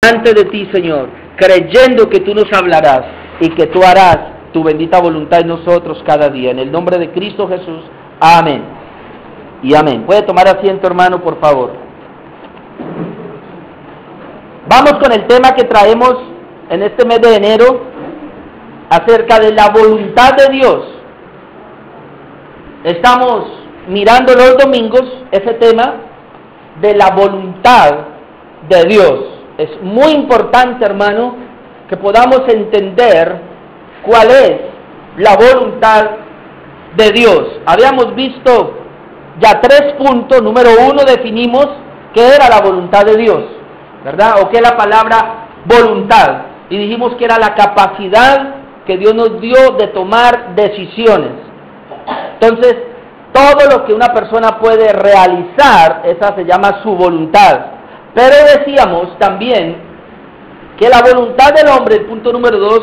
delante de ti, Señor, creyendo que tú nos hablarás y que tú harás tu bendita voluntad en nosotros cada día. En el nombre de Cristo Jesús, amén y amén. Puede tomar asiento, hermano, por favor. Vamos con el tema que traemos en este mes de enero acerca de la voluntad de Dios. Estamos mirando los domingos ese tema de la voluntad de Dios. Es muy importante, hermano, que podamos entender cuál es la voluntad de Dios. Habíamos visto ya 3 puntos. Número 1, definimos qué era la voluntad de Dios, ¿verdad? O qué es la palabra voluntad. Y dijimos que era la capacidad que Dios nos dio de tomar decisiones. Entonces, todo lo que una persona puede realizar, esa se llama su voluntad. Pero decíamos también que la voluntad del hombre, el punto número 2,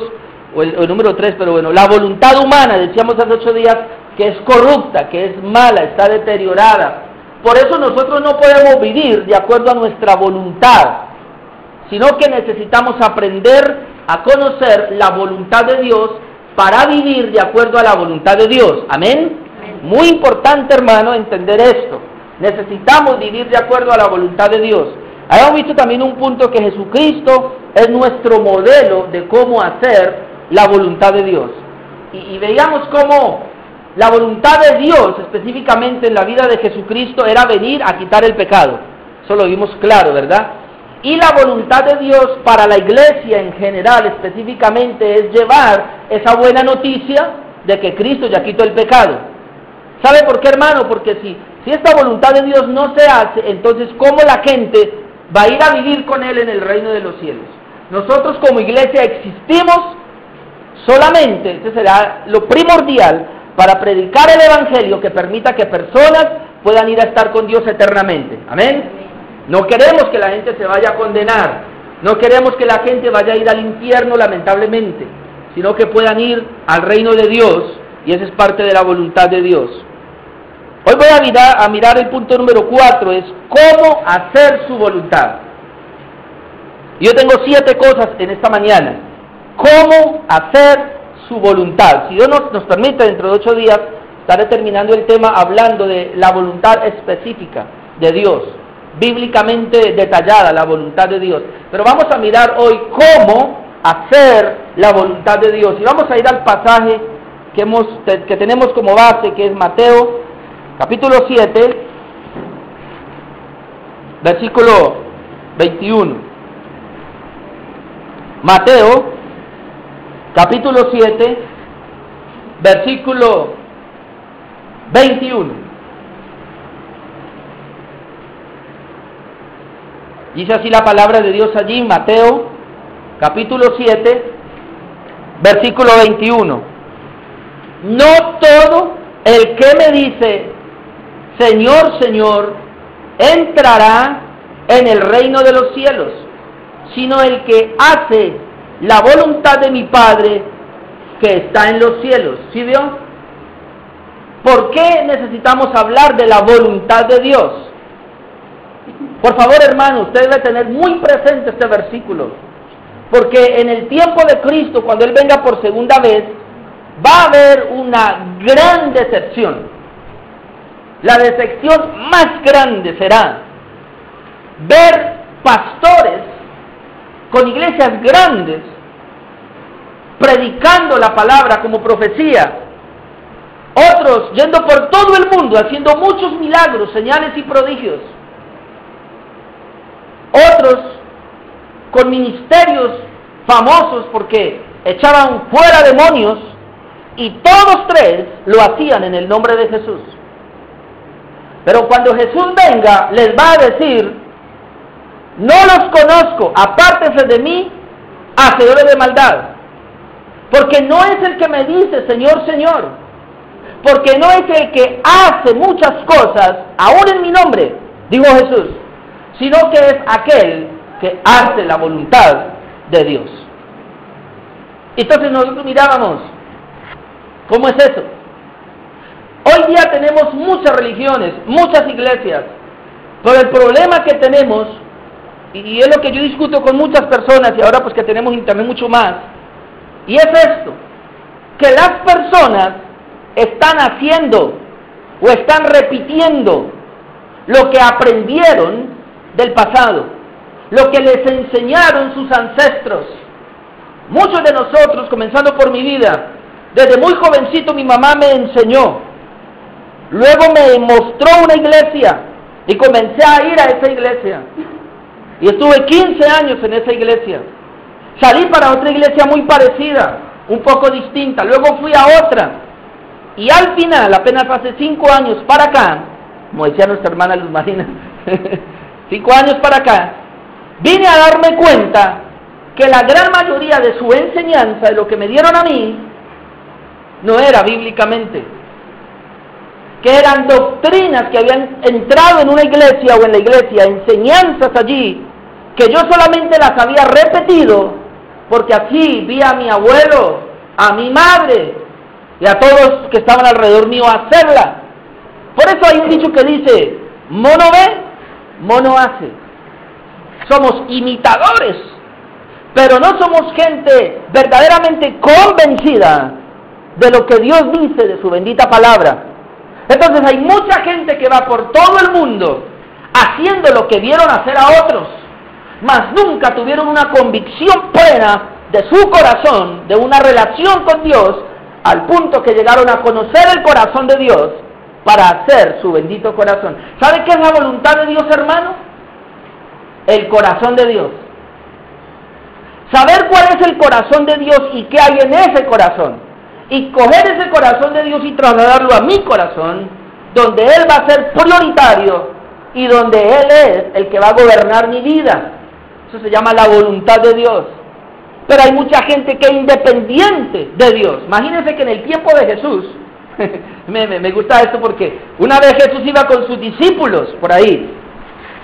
o el número 3, pero bueno, la voluntad humana, decíamos hace 8 días, que es corrupta, que es mala, está deteriorada. Por eso nosotros no podemos vivir de acuerdo a nuestra voluntad, sino que necesitamos aprender a conocer la voluntad de Dios para vivir de acuerdo a la voluntad de Dios. ¿Amén? Muy importante, hermano, entender esto. Necesitamos vivir de acuerdo a la voluntad de Dios. Habíamos visto también un punto que Jesucristo es nuestro modelo de cómo hacer la voluntad de Dios. Y veíamos cómo la voluntad de Dios, específicamente en la vida de Jesucristo, era venir a quitar el pecado. Eso lo vimos claro, ¿verdad? Y la voluntad de Dios para la iglesia en general, específicamente, es llevar esa buena noticia de que Cristo ya quitó el pecado. ¿Sabe por qué, hermano? Porque si esta voluntad de Dios no se hace, entonces ¿cómo la gente va a ir a vivir con Él en el reino de los cielos? Nosotros como iglesia existimos solamente, ese será lo primordial, para predicar el evangelio que permita que personas puedan ir a estar con Dios eternamente. Amén. No queremos que la gente se vaya a condenar, no queremos que la gente vaya a ir al infierno lamentablemente, sino que puedan ir al reino de Dios, y esa es parte de la voluntad de Dios. Hoy voy a mirar el punto número 4, es cómo hacer su voluntad. Yo tengo 7 cosas en esta mañana. Cómo hacer su voluntad. Si Dios nos permite, dentro de 8 días, estaré terminando el tema hablando de la voluntad específica de Dios, bíblicamente detallada, la voluntad de Dios. Pero vamos a mirar hoy cómo hacer la voluntad de Dios. Y vamos a ir al pasaje que tenemos como base, que es Mateo, capítulo 7, versículo 21. Mateo, capítulo 7, versículo 21. Dice así la palabra de Dios allí, Mateo, capítulo 7, versículo 21. No todo el que me dice, Señor, Señor, entrará en el reino de los cielos, sino el que hace la voluntad de mi Padre que está en los cielos. ¿Sí vio? ¿Por qué necesitamos hablar de la voluntad de Dios? Por favor, hermano, usted debe tener muy presente este versículo, porque en el tiempo de Cristo, cuando Él venga por segunda vez, va a haber una gran decepción. La decepción más grande será ver pastores con iglesias grandes predicando la palabra como profecía, otros yendo por todo el mundo haciendo muchos milagros, señales y prodigios, otros con ministerios famosos porque echaban fuera demonios, y todos 3 lo hacían en el nombre de Jesús. Pero cuando Jesús venga, les va a decir, no los conozco, apártense de mí, hacedores de maldad. Porque no es el que me dice, Señor, Señor. Porque no es el que hace muchas cosas, aún en mi nombre, dijo Jesús, sino que es aquel que hace la voluntad de Dios. Entonces nosotros mirábamos, ¿cómo es eso? Hoy día tenemos muchas religiones, muchas iglesias, pero el problema que tenemos y es lo que yo discuto con muchas personas, y ahora pues que tenemos internet mucho más, y es esto, que las personas están haciendo o están repitiendo lo que aprendieron del pasado, lo que les enseñaron sus ancestros. Muchos de nosotros, comenzando por mi vida, desde muy jovencito mi mamá me enseñó, luego me mostró una iglesia y comencé a ir a esa iglesia y estuve 15 años en esa iglesia. Salí para otra iglesia muy parecida, un poco distinta, luego fui a otra y al final, apenas hace 5 años para acá, como decía nuestra hermana Luz Marina, 5 años para acá, vine a darme cuenta que la gran mayoría de su enseñanza, de lo que me dieron a mí, no era bíblicamente, que eran doctrinas que habían entrado en una iglesia o en la iglesia, enseñanzas allí, que yo solamente las había repetido, porque así vi a mi abuelo, a mi madre, y a todos que estaban alrededor mío hacerla. Por eso hay un dicho que dice, mono ve, mono hace. Somos imitadores, pero no somos gente verdaderamente convencida de lo que Dios dice de su bendita palabra. Entonces hay mucha gente que va por todo el mundo haciendo lo que vieron hacer a otros, mas nunca tuvieron una convicción plena de su corazón, de una relación con Dios, al punto que llegaron a conocer el corazón de Dios para hacer su bendito corazón. ¿Sabe qué es la voluntad de Dios, hermano? El corazón de Dios. Saber cuál es el corazón de Dios y qué hay en ese corazón. Y coger ese corazón de Dios y trasladarlo a mi corazón, donde Él va a ser prioritario y donde Él es el que va a gobernar mi vida. Eso se llama la voluntad de Dios. Pero hay mucha gente que es independiente de Dios. Imagínense que en el tiempo de Jesús, me gusta esto porque una vez Jesús iba con sus discípulos por ahí,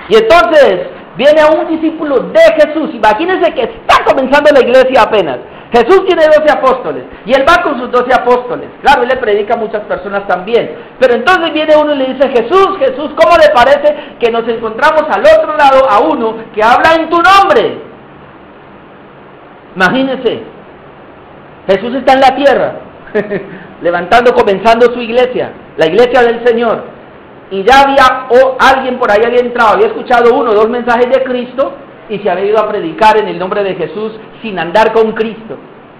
y entonces viene a un discípulo de Jesús. Imagínense que está comenzando la iglesia apenas. Jesús tiene 12 apóstoles y él va con sus 12 apóstoles. Claro, él le predica a muchas personas también. Pero entonces viene uno y le dice, Jesús, ¿cómo le parece que nos encontramos al otro lado a uno que habla en tu nombre? Imagínense, Jesús está en la tierra, levantando, comenzando su iglesia, la iglesia del Señor. Y ya había alguien por ahí había entrado, había escuchado 1 o 2 mensajes de Cristo y se había ido a predicar en el nombre de Jesús sin andar con Cristo.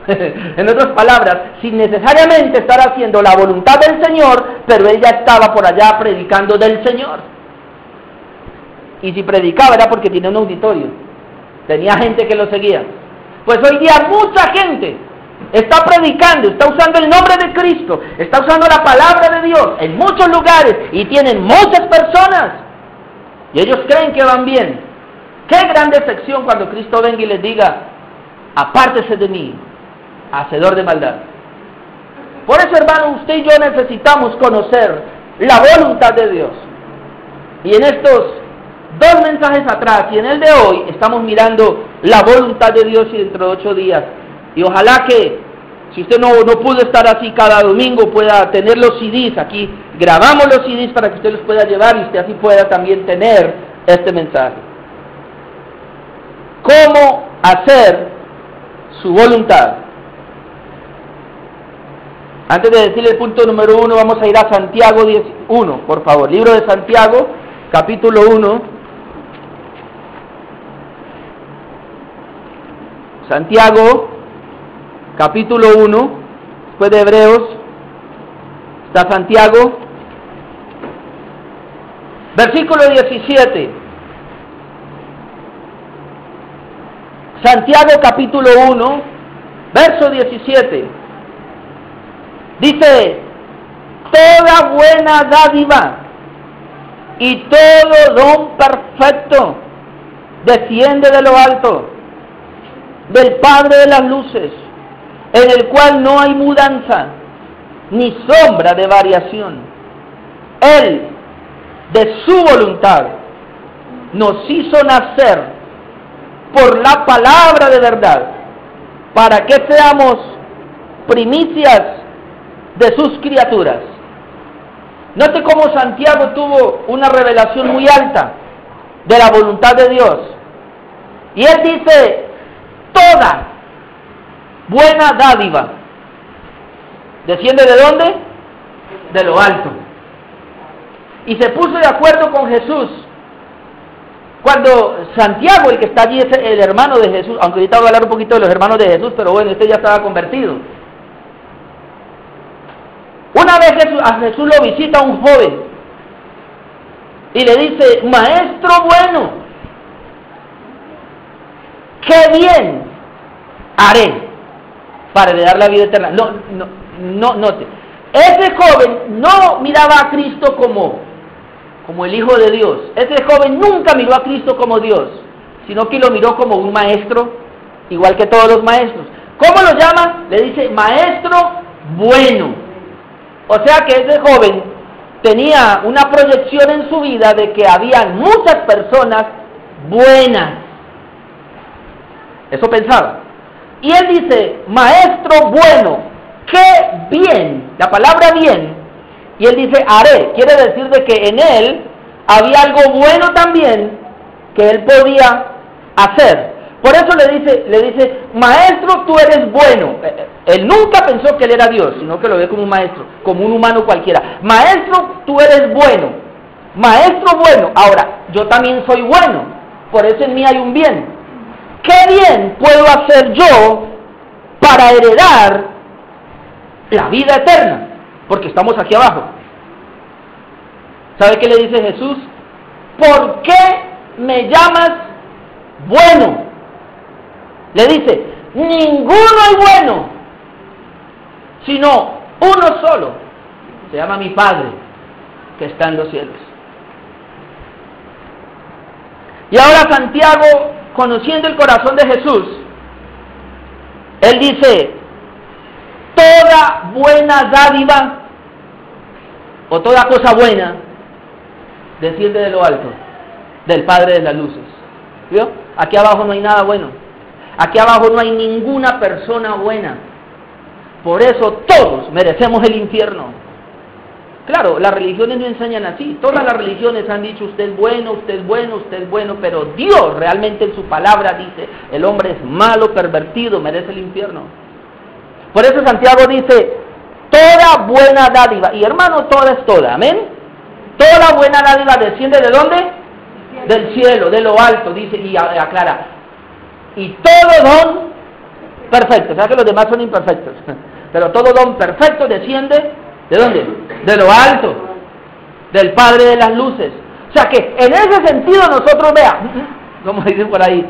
En otras palabras, sin necesariamente estar haciendo la voluntad del Señor, pero él ya estaba por allá predicando del Señor. Y si predicaba era porque tenía un auditorio, tenía gente que lo seguía. Pues hoy día mucha gente está predicando, está usando el nombre de Cristo, está usando la palabra de Dios en muchos lugares y tienen muchas personas y ellos creen que van bien. Qué gran decepción cuando Cristo venga y les diga, apártese de mí, hacedor de maldad. Por eso, hermano, usted y yo necesitamos conocer la voluntad de Dios. Y en estos 2 mensajes atrás y en el de hoy estamos mirando la voluntad de Dios y dentro de 8 días. Y ojalá que, si usted no pudo estar así cada domingo, pueda tener los CDs. Aquí grabamos los CDs para que usted los pueda llevar y usted así pueda también tener este mensaje. ¿Cómo hacer su voluntad? Antes de decirle el punto número 1, vamos a ir a Santiago 1, por favor. Libro de Santiago, capítulo 1. Santiago, capítulo 1, después de Hebreos, está Santiago, versículo 17. Santiago, capítulo 1, verso 17. Dice, toda buena dádiva y todo don perfecto desciende de lo alto, del Padre de las luces, en el cual no hay mudanza ni sombra de variación. Él, de su voluntad, nos hizo nacer por la palabra de verdad, para que seamos primicias de sus criaturas. Note cómo Santiago tuvo una revelación muy alta de la voluntad de Dios. Y él dice, toda buena dádiva desciende ¿de dónde? De lo alto. Y se puso de acuerdo con Jesús. Cuando Santiago, el que está allí, es el hermano de Jesús, aunque ahorita voy a hablar un poquito de los hermanos de Jesús, pero bueno, este ya estaba convertido. Una vez a Jesús lo visita un joven y le dice, maestro bueno, qué bien haré para heredar la vida eterna. Note, ese joven no miraba a Cristo como el Hijo de Dios. Ese joven nunca miró a Cristo como Dios, sino que lo miró como un maestro, igual que todos los maestros. ¿Cómo lo llama? Le dice, maestro bueno. O sea que ese joven tenía una proyección en su vida de que había muchas personas buenas. Eso pensaba. Y él dice, maestro bueno, qué bien, la palabra bien, y él dice haré, quiere decir de que en él había algo bueno también que él podía hacer. Por eso le dice, maestro, tú eres bueno. Él nunca pensó que él era Dios, sino que lo ve como un maestro, como un humano cualquiera. Maestro, tú eres bueno. Maestro bueno. Ahora, yo también soy bueno, por eso en mí hay un bien. ¿Qué bien puedo hacer yo para heredar la vida eterna? Porque estamos aquí abajo. ¿Sabe qué le dice Jesús? ¿Por qué me llamas bueno? Le dice, ninguno es bueno, sino uno solo. Se llama mi Padre, que está en los cielos. Y ahora Santiago, conociendo el corazón de Jesús, él dice, toda buena dádiva o toda cosa buena desciende de lo alto, del Padre de las luces. ¿Vio? Aquí abajo no hay nada bueno. Aquí abajo no hay ninguna persona buena. Por eso todos merecemos el infierno. Claro, las religiones no enseñan así. Todas las religiones han dicho usted es bueno, usted es bueno, usted es bueno, pero Dios realmente en su palabra dice, el hombre es malo, pervertido, merece el infierno. Por eso Santiago dice, toda buena dádiva, y hermano, toda es toda, amén. Toda buena dádiva desciende ¿de dónde? Del cielo, de lo alto, dice, y aclara, y todo don perfecto, o sea que los demás son imperfectos, pero todo don perfecto desciende, ¿de dónde? De lo alto, del Padre de las luces. O sea que en ese sentido nosotros, como dicen por ahí,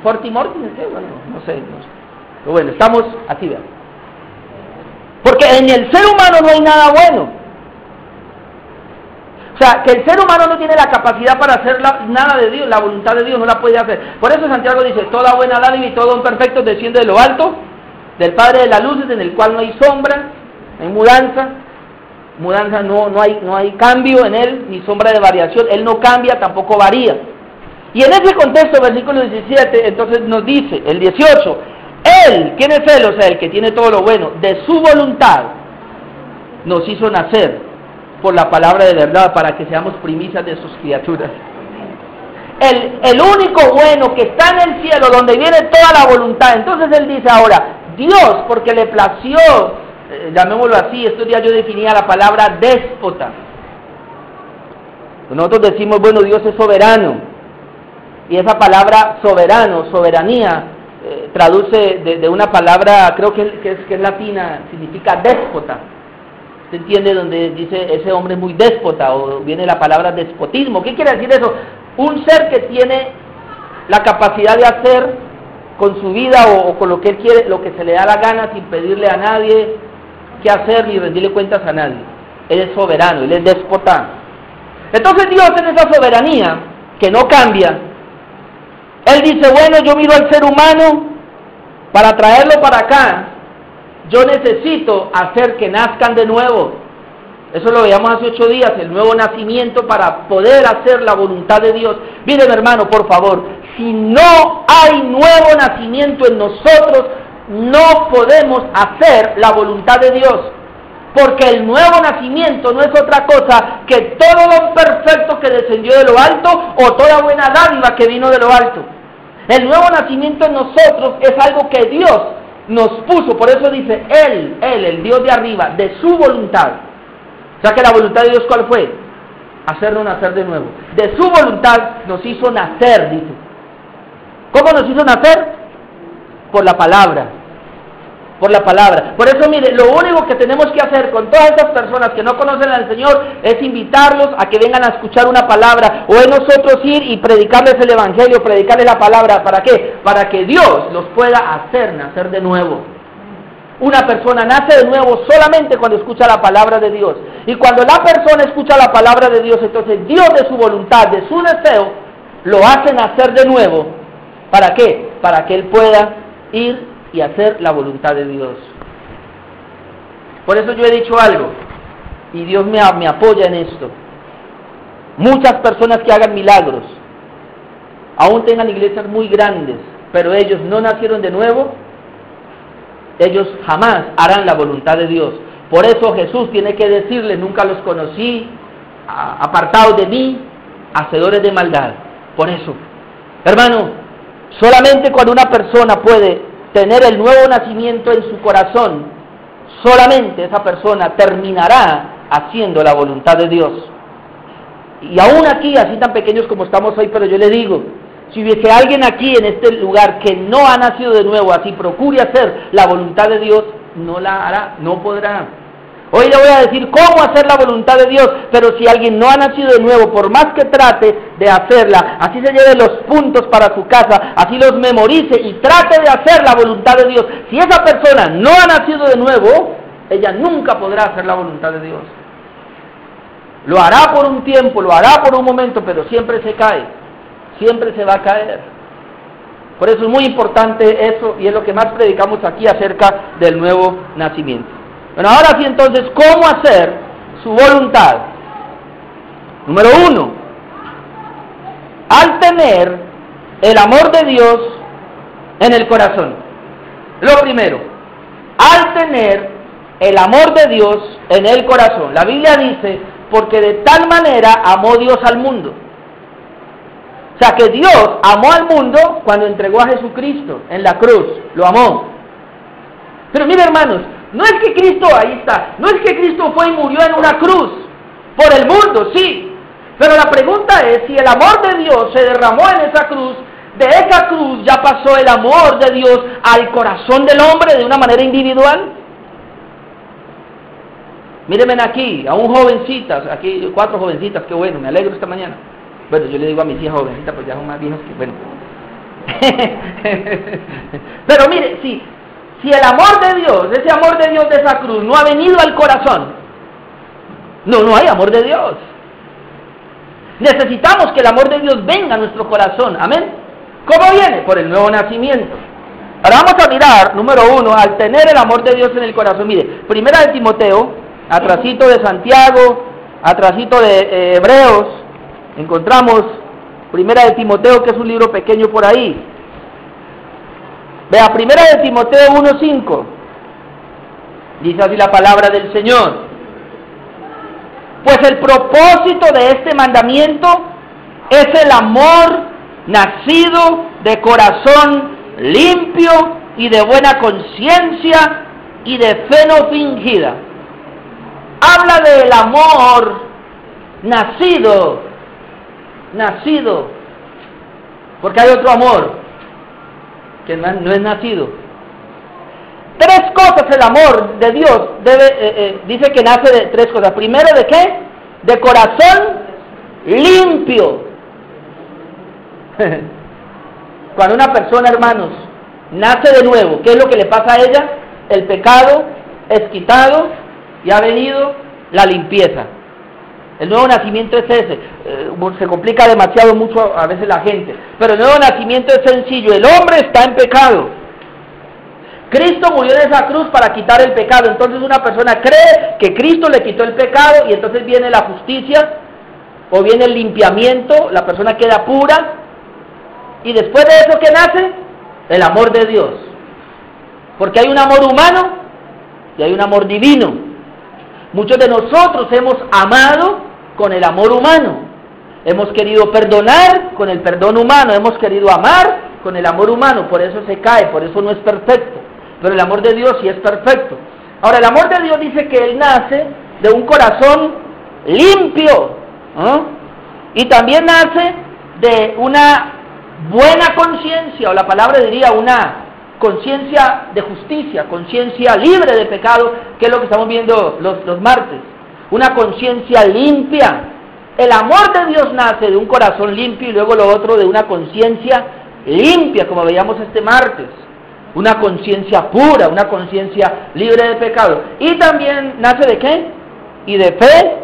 forti mortis, bueno, no sé, pero bueno, estamos así, vean. Porque en el ser humano no hay nada bueno. O sea, que el ser humano no tiene la capacidad para hacer nada de Dios, la voluntad de Dios no la puede hacer. Por eso Santiago dice, toda buena dádiva y todo don perfecto desciende de lo alto, del Padre de las luces, en el cual no hay sombra, no hay mudanza, no hay cambio en él, ni sombra de variación, él no cambia, tampoco varía. Y en ese contexto, versículo 17, entonces nos dice, el 18, Él, ¿quién es Él? O sea, el que tiene todo lo bueno, de su voluntad nos hizo nacer por la palabra de verdad, para que seamos primicias de sus criaturas. El único bueno que está en el cielo, donde viene toda la voluntad. Entonces él dice ahora, Dios, porque le plació, llamémoslo así, estos días yo definía la palabra déspota. Nosotros decimos, bueno, Dios es soberano, y esa palabra soberano, soberanía, traduce de una palabra, creo que es latina, significa déspota. ¿Se entiende? Donde dice ese hombre es muy déspota, o viene la palabra despotismo. ¿Qué quiere decir eso? Un ser que tiene la capacidad de hacer con su vida o con lo que él quiere, lo que se le da la gana, sin pedirle a nadie qué hacer ni rendirle cuentas a nadie. Él es soberano, él es déspota. Entonces Dios, en esa soberanía que no cambia, él dice, bueno, yo miro al ser humano, para traerlo para acá yo necesito hacer que nazcan de nuevo. Eso lo veíamos hace 8 días, el nuevo nacimiento para poder hacer la voluntad de Dios. Miren, hermano, por favor, si no hay nuevo nacimiento en nosotros, no podemos hacer la voluntad de Dios. Porque el nuevo nacimiento no es otra cosa que todo lo perfecto que descendió de lo alto, o toda buena dádiva que vino de lo alto. El nuevo nacimiento en nosotros es algo que Dios nos puso. Por eso dice, Él, el Dios de arriba, de su voluntad. O sea que la voluntad de Dios, ¿cuál fue? Hacernos nacer de nuevo. De su voluntad nos hizo nacer, dice. ¿Cómo nos hizo nacer? Por la palabra. Por la palabra. Por eso, mire, lo único que tenemos que hacer con todas estas personas que no conocen al Señor es invitarlos a que vengan a escuchar una palabra, o es nosotros ir y predicarles el Evangelio, predicarles la palabra. ¿Para qué? Para que Dios los pueda hacer nacer de nuevo. Una persona nace de nuevo solamente cuando escucha la palabra de Dios. Y cuando la persona escucha la palabra de Dios, entonces Dios, de su voluntad, de su deseo, lo hace nacer de nuevo. ¿Para qué? Para que él pueda ir y hacer la voluntad de Dios. Por eso yo he dicho algo, y Dios me apoya en esto. Muchas personas que hagan milagros, aún tengan iglesias muy grandes, pero ellos no nacieron de nuevo, ellos jamás harán la voluntad de Dios. Por eso Jesús tiene que decirles, nunca los conocí, apartados de mí, hacedores de maldad. Por eso, hermano, solamente cuando una persona puede tener el nuevo nacimiento en su corazón, solamente esa persona terminará haciendo la voluntad de Dios. Y aún aquí, así tan pequeños como estamos hoy, pero yo le digo, si hubiese alguien aquí en este lugar que no ha nacido de nuevo, así procure hacer la voluntad de Dios, no la hará, no podrá. Hoy le voy a decir cómo hacer la voluntad de Dios, pero si alguien no ha nacido de nuevo, por más que trate de hacerla, así se lleve los puntos para su casa, así los memorice y trate de hacer la voluntad de Dios, si esa persona no ha nacido de nuevo, ella nunca podrá hacer la voluntad de Dios. Lo hará por un tiempo, lo hará por un momento, pero siempre se cae, siempre se va a caer. Por eso es muy importante eso, y es lo que más predicamos aquí acerca del nuevo nacimiento. Bueno, ahora sí, entonces, ¿cómo hacer su voluntad? Número 1, al tener el amor de Dios en el corazón. Lo primero, al tener el amor de Dios en el corazón. La Biblia dice, porque de tal manera amó Dios al mundo. O sea que Dios amó al mundo cuando entregó a Jesucristo en la cruz, lo amó. Pero mire, hermanos, no es que Cristo, ahí está, no es que Cristo fue y murió en una cruz por el mundo, sí, pero la pregunta es si el amor de Dios se derramó en esa cruz, de esa cruz ya pasó el amor de Dios al corazón del hombre de una manera individual. Mírenme aquí, a un jovencitas, aquí 4 jovencitas, qué bueno, me alegro esta mañana. Bueno, yo le digo a mis hijas jovencitas, pues ya son más viejos que, bueno. Pero mire, si el amor de Dios, ese amor de Dios de esa cruz no ha venido al corazón, no hay amor de Dios. Necesitamos que el amor de Dios venga a nuestro corazón, amén. ¿Cómo viene? Por el nuevo nacimiento. Ahora vamos a mirar, número 1, al tener el amor de Dios en el corazón. Mire, primera de Timoteo, atrasito de Santiago, atrasito de Hebreos, encontramos primera de Timoteo, que es un libro pequeño por ahí. Vea, primera de Timoteo 1:5, dice así la palabra del Señor: pues el propósito de este mandamiento es el amor nacido de corazón limpio y de buena conciencia y de fe no fingida. Habla del amor nacido, porque hay otro amor que no es nacido. 3 cosas el amor de Dios dice que nace de 3 cosas. Primero, ¿de qué? De corazón limpio. Cuando una persona, hermanos, nace de nuevo, ¿qué es lo que le pasa a ella? El pecado es quitado y ha venido la limpieza. El nuevo nacimiento es ese. Se complica demasiado mucho a veces la gente, pero el nuevo nacimiento es sencillo. El hombre está en pecado. Cristo murió en esa cruz para quitar el pecado. Entonces una persona cree que Cristo le quitó el pecado y entonces viene la justicia o viene el limpiamiento, la persona queda pura. Y después de eso, ¿qué nace? El amor de Dios. Porque hay un amor humano y hay un amor divino. Muchos de nosotros hemos amado con el amor humano. Hemos querido perdonar con el perdón humano. Hemos querido amar con el amor humano, por eso se cae, por eso no es perfecto. Pero el amor de Dios sí es perfecto. Ahora, el amor de Dios dice que Él nace de un corazón limpio, ¿no? Y también nace de una buena conciencia, o la palabra diría una conciencia de justicia, conciencia libre de pecado, que es lo que estamos viendo los martes. Una conciencia limpia. El amor de Dios nace de un corazón limpio y luego lo otro de una conciencia limpia, como veíamos este martes. Una conciencia pura, una conciencia libre de pecado. Y también nace de ¿qué? Y de fe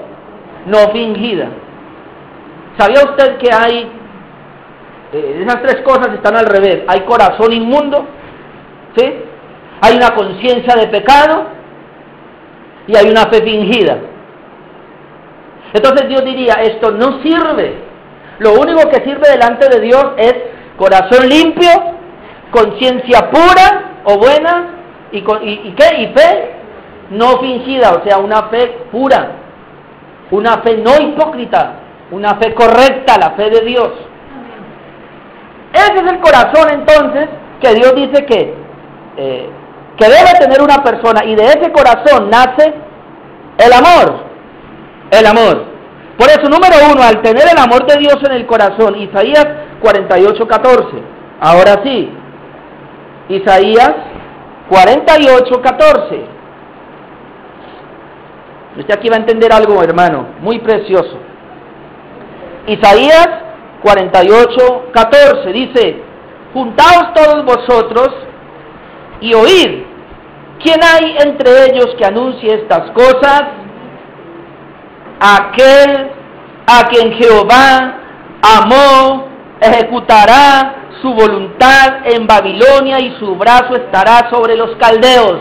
no fingida. ¿Sabía usted que hay, esas tres cosas están al revés? Hay corazón inmundo, ¿sí? Hay una conciencia de pecado y hay una fe fingida. Entonces Dios diría, esto no sirve. Lo único que sirve delante de Dios es corazón limpio, conciencia pura o buena y ¿qué? Y fe no fingida, o sea, una fe pura, una fe no hipócrita, una fe correcta, la fe de Dios. Ese es el corazón entonces que Dios dice que debe tener una persona, y de ese corazón nace el amor. El amor. Por eso, número uno, al tener el amor de Dios en el corazón, Isaías 48:14. Ahora sí, Isaías 48:14. Usted aquí va a entender algo, hermano, muy precioso. Isaías 48:14 dice: juntaos todos vosotros y oíd. ¿Quién hay entre ellos que anuncie estas cosas? Aquel a quien Jehová amó ejecutará su voluntad en Babilonia y su brazo estará sobre los caldeos.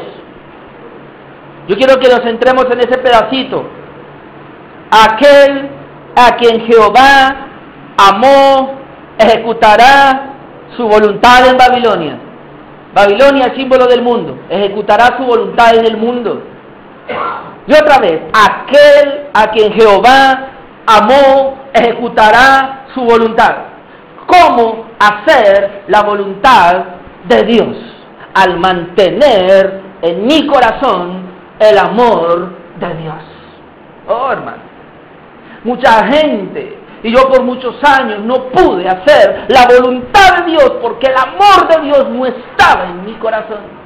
Yo quiero que nos centremos en ese pedacito. Aquel a quien Jehová amó ejecutará su voluntad en Babilonia. Babilonia es símbolo del mundo. Ejecutará su voluntad en el mundo. Y otra vez, aquel a quien Jehová amó ejecutará su voluntad. ¿Cómo hacer la voluntad de Dios? Al mantener en mi corazón el amor de Dios. Oh, hermano, mucha gente, y yo por muchos años no pude hacer la voluntad de Dios porque el amor de Dios no estaba en mi corazón.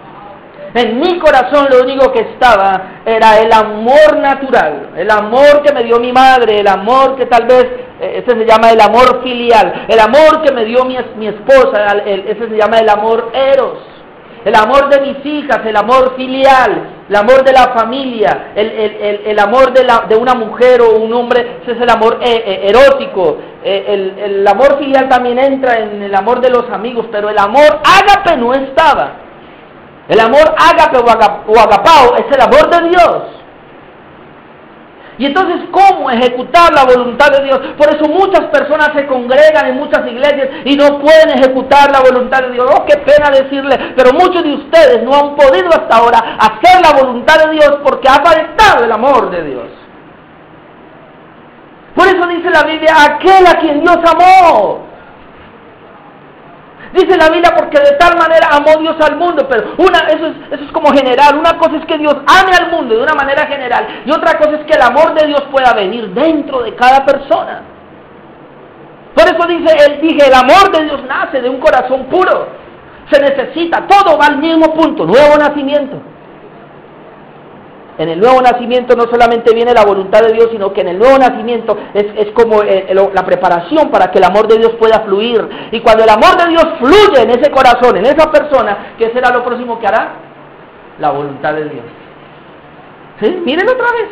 En mi corazón lo único que estaba era el amor natural, el amor que me dio mi madre, el amor que tal vez, ese se llama el amor filial, el amor que me dio mi esposa, ese se llama el amor eros, el amor de mis hijas, el amor filial, el amor de la familia, el amor de una mujer o un hombre, ese es el amor erótico. El amor filial también entra en el amor de los amigos, pero el amor ágape no estaba. El amor ágape o agapao es el amor de Dios. Y entonces, ¿cómo ejecutar la voluntad de Dios? Por eso muchas personas se congregan en muchas iglesias y no pueden ejecutar la voluntad de Dios. Oh, qué pena decirle, pero muchos de ustedes no han podido hasta ahora hacer la voluntad de Dios porque ha faltado el amor de Dios. Por eso dice la Biblia, aquel a quien Dios amó. Dice la Biblia, porque de tal manera amó Dios al mundo, pero eso es como general. Una cosa es que Dios ame al mundo de una manera general, y otra cosa es que el amor de Dios pueda venir dentro de cada persona. Por eso dije, el amor de Dios nace de un corazón puro. Se necesita, todo va al mismo punto, nuevo nacimiento. En el nuevo nacimiento no solamente viene la voluntad de Dios, sino que en el nuevo nacimiento es como la preparación para que el amor de Dios pueda fluir. Y cuando el amor de Dios fluye en ese corazón, en esa persona, ¿qué será lo próximo que hará? La voluntad de Dios. ¿Sí? Miren otra vez.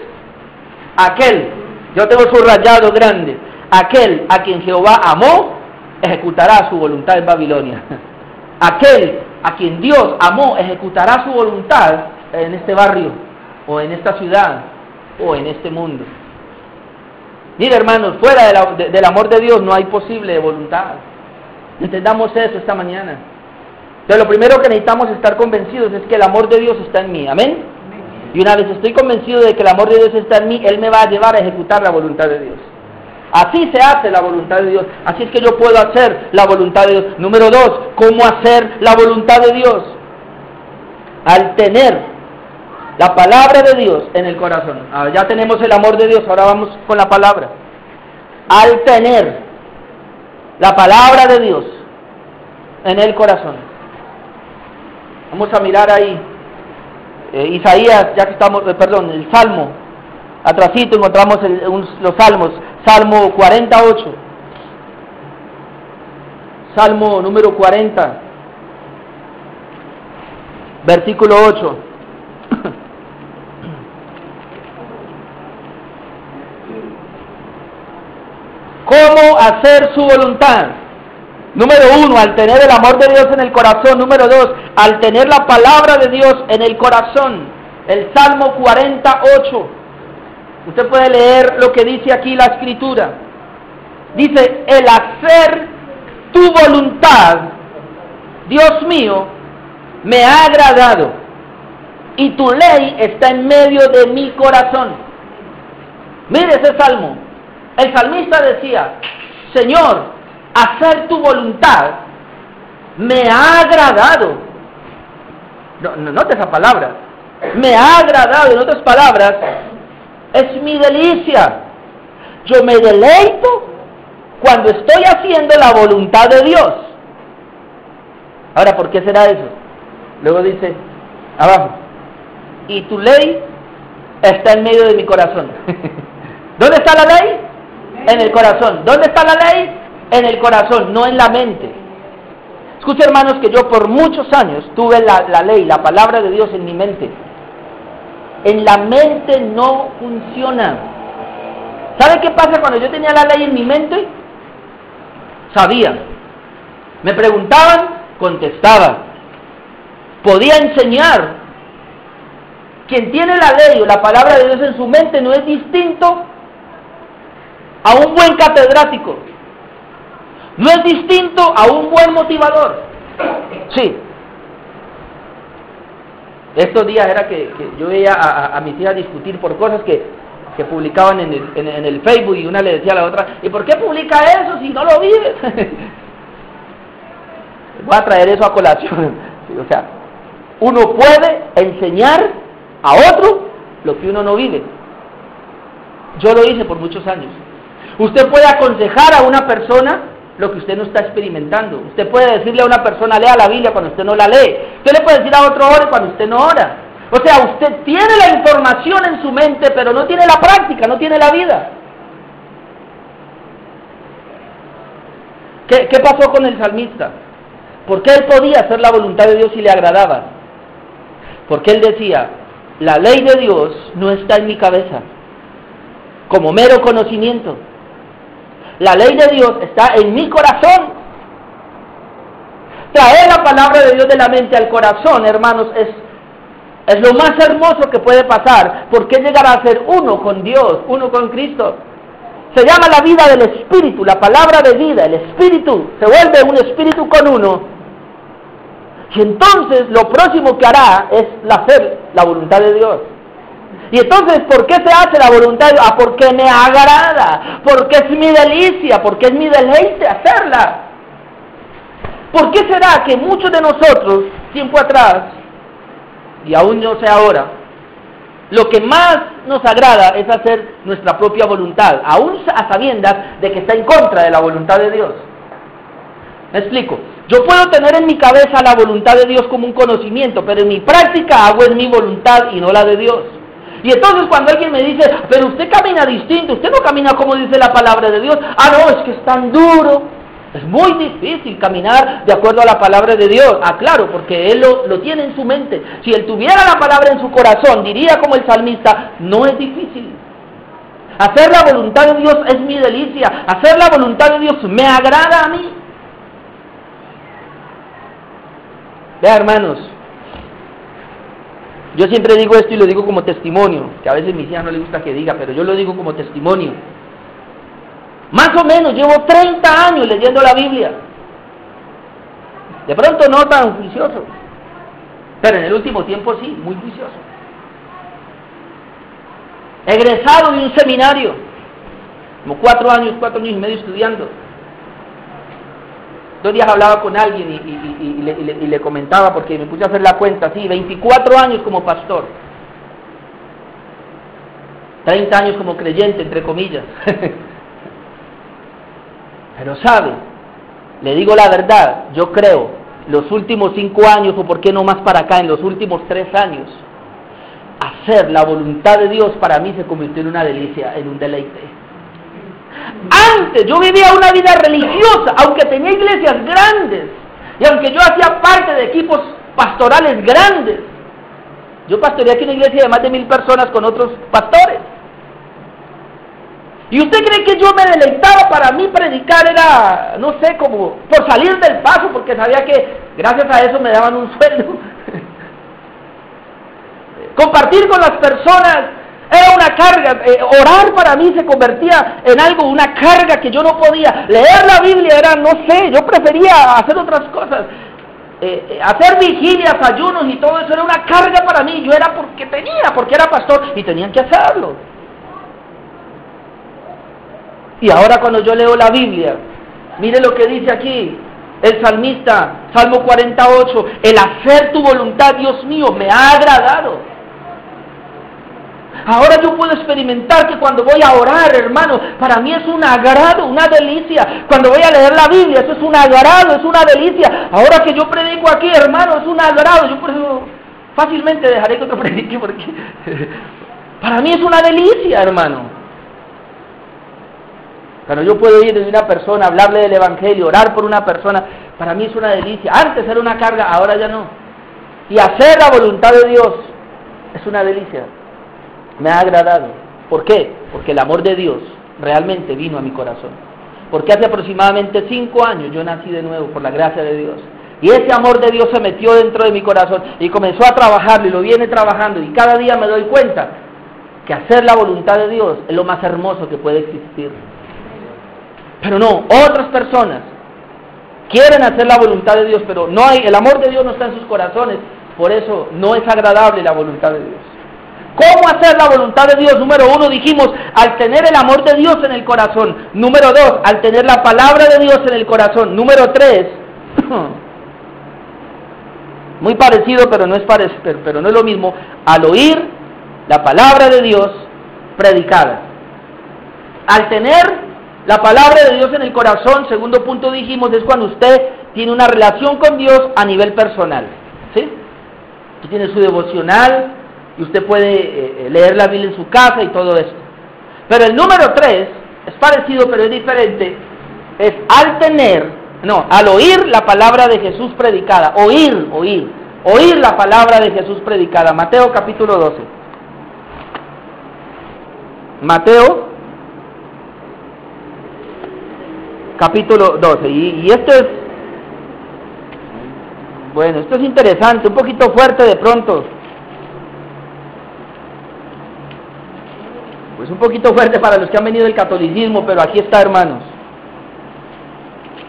Aquel, yo tengo subrayado grande, aquel a quien Jehová amó, ejecutará su voluntad en Babilonia. Aquel a quien Dios amó, ejecutará su voluntad en este barrio, o en esta ciudad, o en este mundo. Mire, hermanos, fuera del amor de Dios no hay posible voluntad. Entendamos eso esta mañana. Entonces, lo primero que necesitamos estar convencidos es que el amor de Dios está en mí. ¿Amén? Y una vez estoy convencido de que el amor de Dios está en mí, Él me va a llevar a ejecutar la voluntad de Dios. Así se hace la voluntad de Dios. Así es que yo puedo hacer la voluntad de Dios. Número 2, ¿cómo hacer la voluntad de Dios? Al tener la palabra de Dios en el corazón. Ya tenemos el amor de Dios, ahora vamos con la palabra. Al tener la palabra de Dios en el corazón. Vamos a mirar ahí. Isaías, ya que estamos, el Salmo. Atrasito encontramos los salmos. Salmo 48. Salmo número 40. Versículo 8. ¿Cómo hacer su voluntad? Número 1, al tener el amor de Dios en el corazón. Número 2, al tener la palabra de Dios en el corazón. El Salmo 48. Usted puede leer lo que dice aquí la Escritura. Dice, el hacer tu voluntad, Dios mío, me ha agradado, y tu ley está en medio de mi corazón. Mire ese salmo. El salmista decía, Señor, hacer tu voluntad me ha agradado. Note esa palabra. Me ha agradado, en otras palabras, es mi delicia. Yo me deleito cuando estoy haciendo la voluntad de Dios. Ahora, ¿por qué será eso? Luego dice, abajo, y tu ley está en medio de mi corazón. ¿Dónde está la ley? En el corazón. ¿Dónde está la ley? En el corazón, no en la mente. Escuchen, hermanos, que yo por muchos años tuve la ley, la palabra de Dios en mi mente. En la mente no funciona. ¿Sabe qué pasa cuando yo tenía la ley en mi mente? Sabía. Me preguntaban, contestaba. Podía enseñar. Quien tiene la ley o la palabra de Dios en su mente no es distinto a un buen catedrático. No es distinto a un buen motivador. Sí. Estos días era que yo veía a mis hijas discutir por cosas que publicaban en el Facebook, y una le decía a la otra, ¿y por qué publica eso si no lo vive? Voy a traer eso a colación. O sea, uno puede enseñar a otro lo que uno no vive. Yo lo hice por muchos años. Usted puede aconsejar a una persona lo que usted no está experimentando. Usted puede decirle a una persona, lea la Biblia cuando usted no la lee. Usted le puede decir a otro, ore cuando usted no ora. O sea, usted tiene la información en su mente, pero no tiene la práctica, no tiene la vida. ¿Qué pasó con el salmista? ¿Por qué él podía hacer la voluntad de Dios y le agradaba? Porque él decía, la ley de Dios no está en mi cabeza como mero conocimiento. La ley de Dios está en mi corazón. Traer la palabra de Dios de la mente al corazón, hermanos, es lo más hermoso que puede pasar, porque llegar a ser uno con Dios, uno con Cristo. Se llama la vida del Espíritu, la palabra de vida, el Espíritu, se vuelve un Espíritu con uno. Y entonces lo próximo que hará es hacer la voluntad de Dios. Y entonces, ¿por qué se hace la voluntad de Dios? Porque me agrada, porque es mi delicia, porque es mi deleite hacerla. ¿Por qué será que muchos de nosotros, tiempo atrás, y aún no sé ahora, lo que más nos agrada es hacer nuestra propia voluntad, aún a sabiendas de que está en contra de la voluntad de Dios? Me explico. Yo puedo tener en mi cabeza la voluntad de Dios como un conocimiento, pero en mi práctica hago en mi voluntad y no la de Dios. Y entonces cuando alguien me dice, pero usted camina distinto, usted no camina como dice la palabra de Dios. No, es que es tan duro. Es muy difícil caminar de acuerdo a la palabra de Dios. Claro, porque él lo tiene en su mente. Si él tuviera la palabra en su corazón, diría como el salmista, no es difícil. Hacer la voluntad de Dios es mi delicia. Hacer la voluntad de Dios me agrada a mí. Vea, hermanos, yo siempre digo esto y lo digo como testimonio, que a veces a mis hijas no les gusta que diga, pero yo lo digo como testimonio. Más o menos llevo 30 años leyendo la Biblia. De pronto no tan juicioso, pero en el último tiempo sí, muy juicioso. Egresado de un seminario. como 4 años y medio estudiando. 2 días hablaba con alguien y le comentaba, porque me puse a hacer la cuenta, sí, 24 años como pastor, 30 años como creyente, entre comillas. Pero sabe, le digo la verdad, yo creo, los últimos 5 años, o por qué no más para acá, en los últimos 3 años, hacer la voluntad de Dios para mí se convirtió en una delicia, en un deleite. Antes yo vivía una vida religiosa, aunque tenía iglesias grandes, y aunque yo hacía parte de equipos pastorales grandes. Yo pastoreé aquí una iglesia de más de 1000 personas con otros pastores. ¿Y usted cree que yo me deleitaba? Para mí predicar era, no sé, como por salir del paso, porque sabía que gracias a eso me daban un sueldo. Compartir con las personas era una carga. Orar para mí se convertía en algo, una carga que yo no podía. Leer la Biblia era, no sé, yo prefería hacer otras cosas. Hacer vigilias, ayunos y todo eso era una carga para mí. Yo era porque era pastor y tenían que hacerlo. Y ahora cuando yo leo la Biblia, mire lo que dice aquí el salmista, Salmo 48, el hacer tu voluntad, Dios mío, me ha agradado. Ahora yo puedo experimentar que cuando voy a orar, hermano, para mí es un agrado, una delicia. Cuando voy a leer la Biblia, eso es un agrado, es una delicia. Ahora que yo predico aquí, hermano, es un agrado. Yo por eso fácilmente dejaré que otro predique, porque para mí es una delicia, hermano. Cuando yo puedo ir de una persona, hablarle del evangelio, orar por una persona, para mí es una delicia. Antes era una carga, ahora ya no. Y hacer la voluntad de Dios es una delicia. Me ha agradado. ¿Por qué? Porque el amor de Dios realmente vino a mi corazón. Porque hace aproximadamente 5 años yo nací de nuevo por la gracia de Dios. Y ese amor de Dios se metió dentro de mi corazón y comenzó a trabajarlo y lo viene trabajando. Y cada día me doy cuenta que hacer la voluntad de Dios es lo más hermoso que puede existir. Pero no, otras personas quieren hacer la voluntad de Dios, pero no hay, el amor de Dios no está en sus corazones. Por eso no es agradable la voluntad de Dios. ¿Cómo hacer la voluntad de Dios? Número 1, dijimos, al tener el amor de Dios en el corazón. Número 2, al tener la palabra de Dios en el corazón. Número 3, muy parecido, pero no es lo mismo, al oír la palabra de Dios predicada. Al tener la palabra de Dios en el corazón, segundo punto dijimos, es cuando usted tiene una relación con Dios a nivel personal. ¿Sí? Usted tiene su devocional y usted puede leer la Biblia en su casa y todo esto. Pero el número 3 es parecido pero es diferente, es al oír la palabra de Jesús predicada. Oír la palabra de Jesús predicada. Mateo capítulo 12. Mateo capítulo 12, y esto es, bueno, esto es interesante, un poquito fuerte de pronto, pues un poquito fuerte para los que han venido del catolicismo, pero aquí está, hermanos,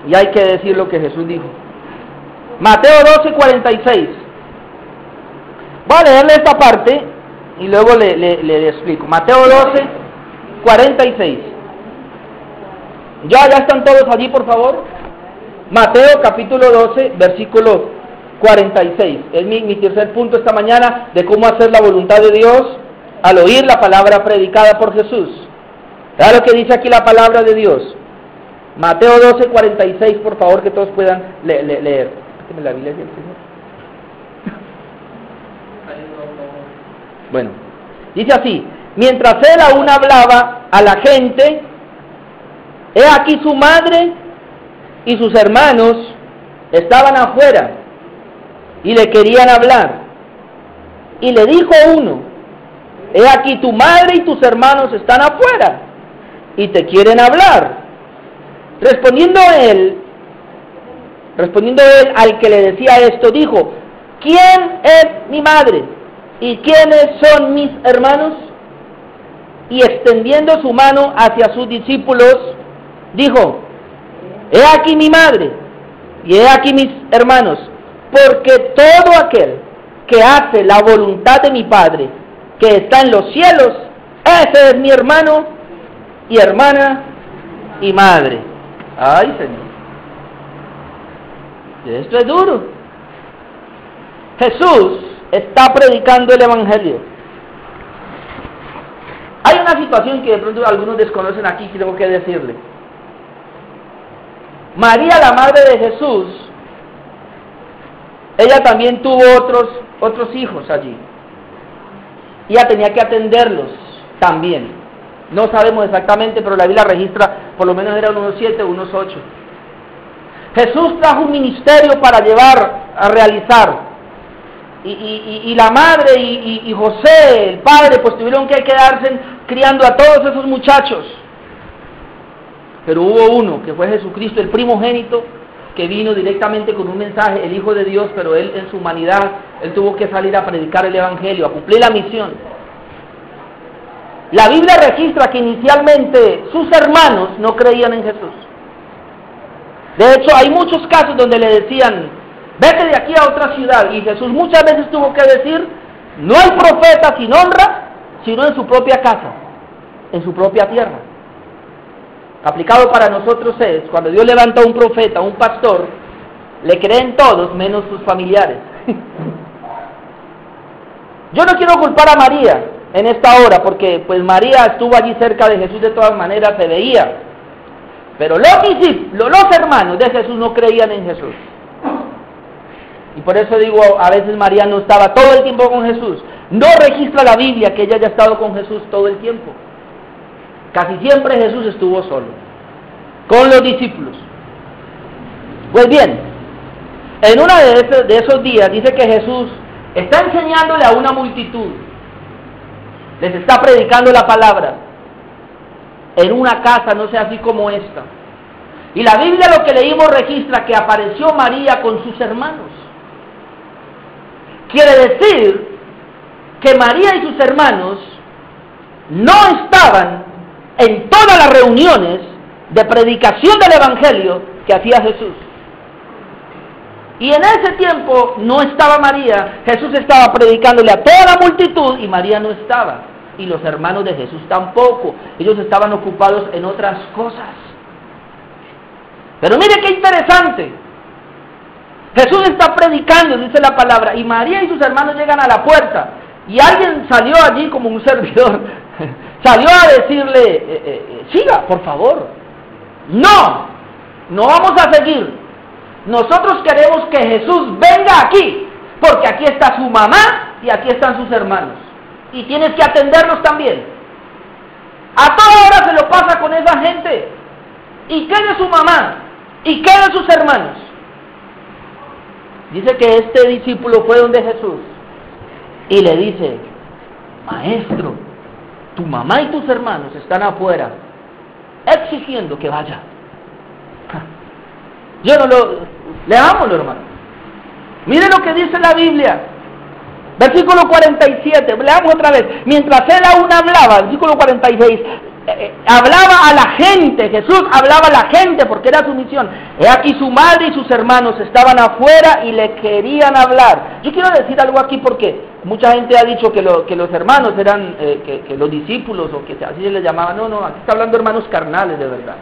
y hay que decir lo que Jesús dijo. Mateo 12, 46, voy a leerle esta parte, y luego le explico. Mateo 12, 46, ¿Ya están todos allí, por favor? Mateo capítulo 12, versículo 46. Es mi tercer punto esta mañana de cómo hacer la voluntad de Dios al oír la palabra predicada por Jesús. Vea lo que dice aquí la palabra de Dios. Mateo 12, 46, por favor, que todos puedan leer. La Biblia, Señor. Bueno, dice así: mientras él aún hablaba a la gente, he aquí su madre y sus hermanos estaban afuera y le querían hablar. Y le dijo uno: he aquí tu madre y tus hermanos están afuera y te quieren hablar. Respondiendo él al que le decía esto, dijo: ¿quién es mi madre y quiénes son mis hermanos? Y extendiendo su mano hacia sus discípulos, dijo: he aquí mi madre y he aquí mis hermanos, porque todo aquel que hace la voluntad de mi Padre que está en los cielos, ese es mi hermano y hermana y madre. Ay, Señor. Esto es duro. Jesús está predicando el Evangelio. Hay una situación que de pronto algunos desconocen aquí que tengo que decirle. María, la madre de Jesús, ella también tuvo otros hijos allí. Ella tenía que atenderlos también. No sabemos exactamente, pero la Biblia registra, por lo menos eran unos 7 o unos 8. Jesús trajo un ministerio para llevar a realizar. Y la madre y José, el padre, pues tuvieron que quedarse criando a todos esos muchachos. Pero hubo uno, que fue Jesucristo, el primogénito, que vino directamente con un mensaje, el Hijo de Dios, pero él en su humanidad, él tuvo que salir a predicar el Evangelio, a cumplir la misión. La Biblia registra que inicialmente sus hermanos no creían en Jesús. De hecho, hay muchos casos donde le decían, vete de aquí a otra ciudad, y Jesús muchas veces tuvo que decir, no hay profeta sin honra, sino en su propia casa, en su propia tierra. Aplicado para nosotros es, cuando Dios levanta a un profeta, a un pastor, le creen todos menos sus familiares. Yo no quiero culpar a María en esta hora, porque pues María estuvo allí cerca de Jesús de todas maneras, se veía. Pero los hermanos de Jesús no creían en Jesús. Y por eso digo, a veces María no estaba todo el tiempo con Jesús. No registra la Biblia que ella haya estado con Jesús todo el tiempo. Casi siempre Jesús estuvo solo, con los discípulos. Pues bien, en uno de esos días dice que Jesús está enseñándole a una multitud, les está predicando la palabra, en una casa, no sé, así como esta. Y la Biblia, lo que leímos, registra que apareció María con sus hermanos. Quiere decir que María y sus hermanos no estaban en todas las reuniones de predicación del Evangelio que hacía Jesús. Y en ese tiempo no estaba María, Jesús estaba predicándole a toda la multitud y María no estaba. Y los hermanos de Jesús tampoco, ellos estaban ocupados en otras cosas. Pero mire qué interesante. Jesús está predicando, dice la palabra, y María y sus hermanos llegan a la puerta. Y alguien salió allí como un servidor, salió a decirle, siga, por favor. No vamos a seguir. Nosotros queremos que Jesús venga aquí, porque aquí está su mamá y aquí están sus hermanos. Y tienes que atenderlos también. A toda hora se lo pasa con esa gente. ¿Y qué de su mamá? ¿Y qué de sus hermanos? Dice que este discípulo fue donde Jesús y le dice, maestro, tu mamá y tus hermanos están afuera exigiendo que vaya. Yo no lo... Leámoslo, hermano. Mire lo que dice la Biblia. Versículo 47, leamos otra vez. Mientras él aún hablaba, versículo 46, hablaba a la gente, Jesús hablaba a la gente porque era su misión. He aquí su madre y sus hermanos estaban afuera y le querían hablar. Yo quiero decir algo aquí porque mucha gente ha dicho que los hermanos eran, que los discípulos o que así se les llamaba. No, aquí está hablando hermanos carnales de verdad.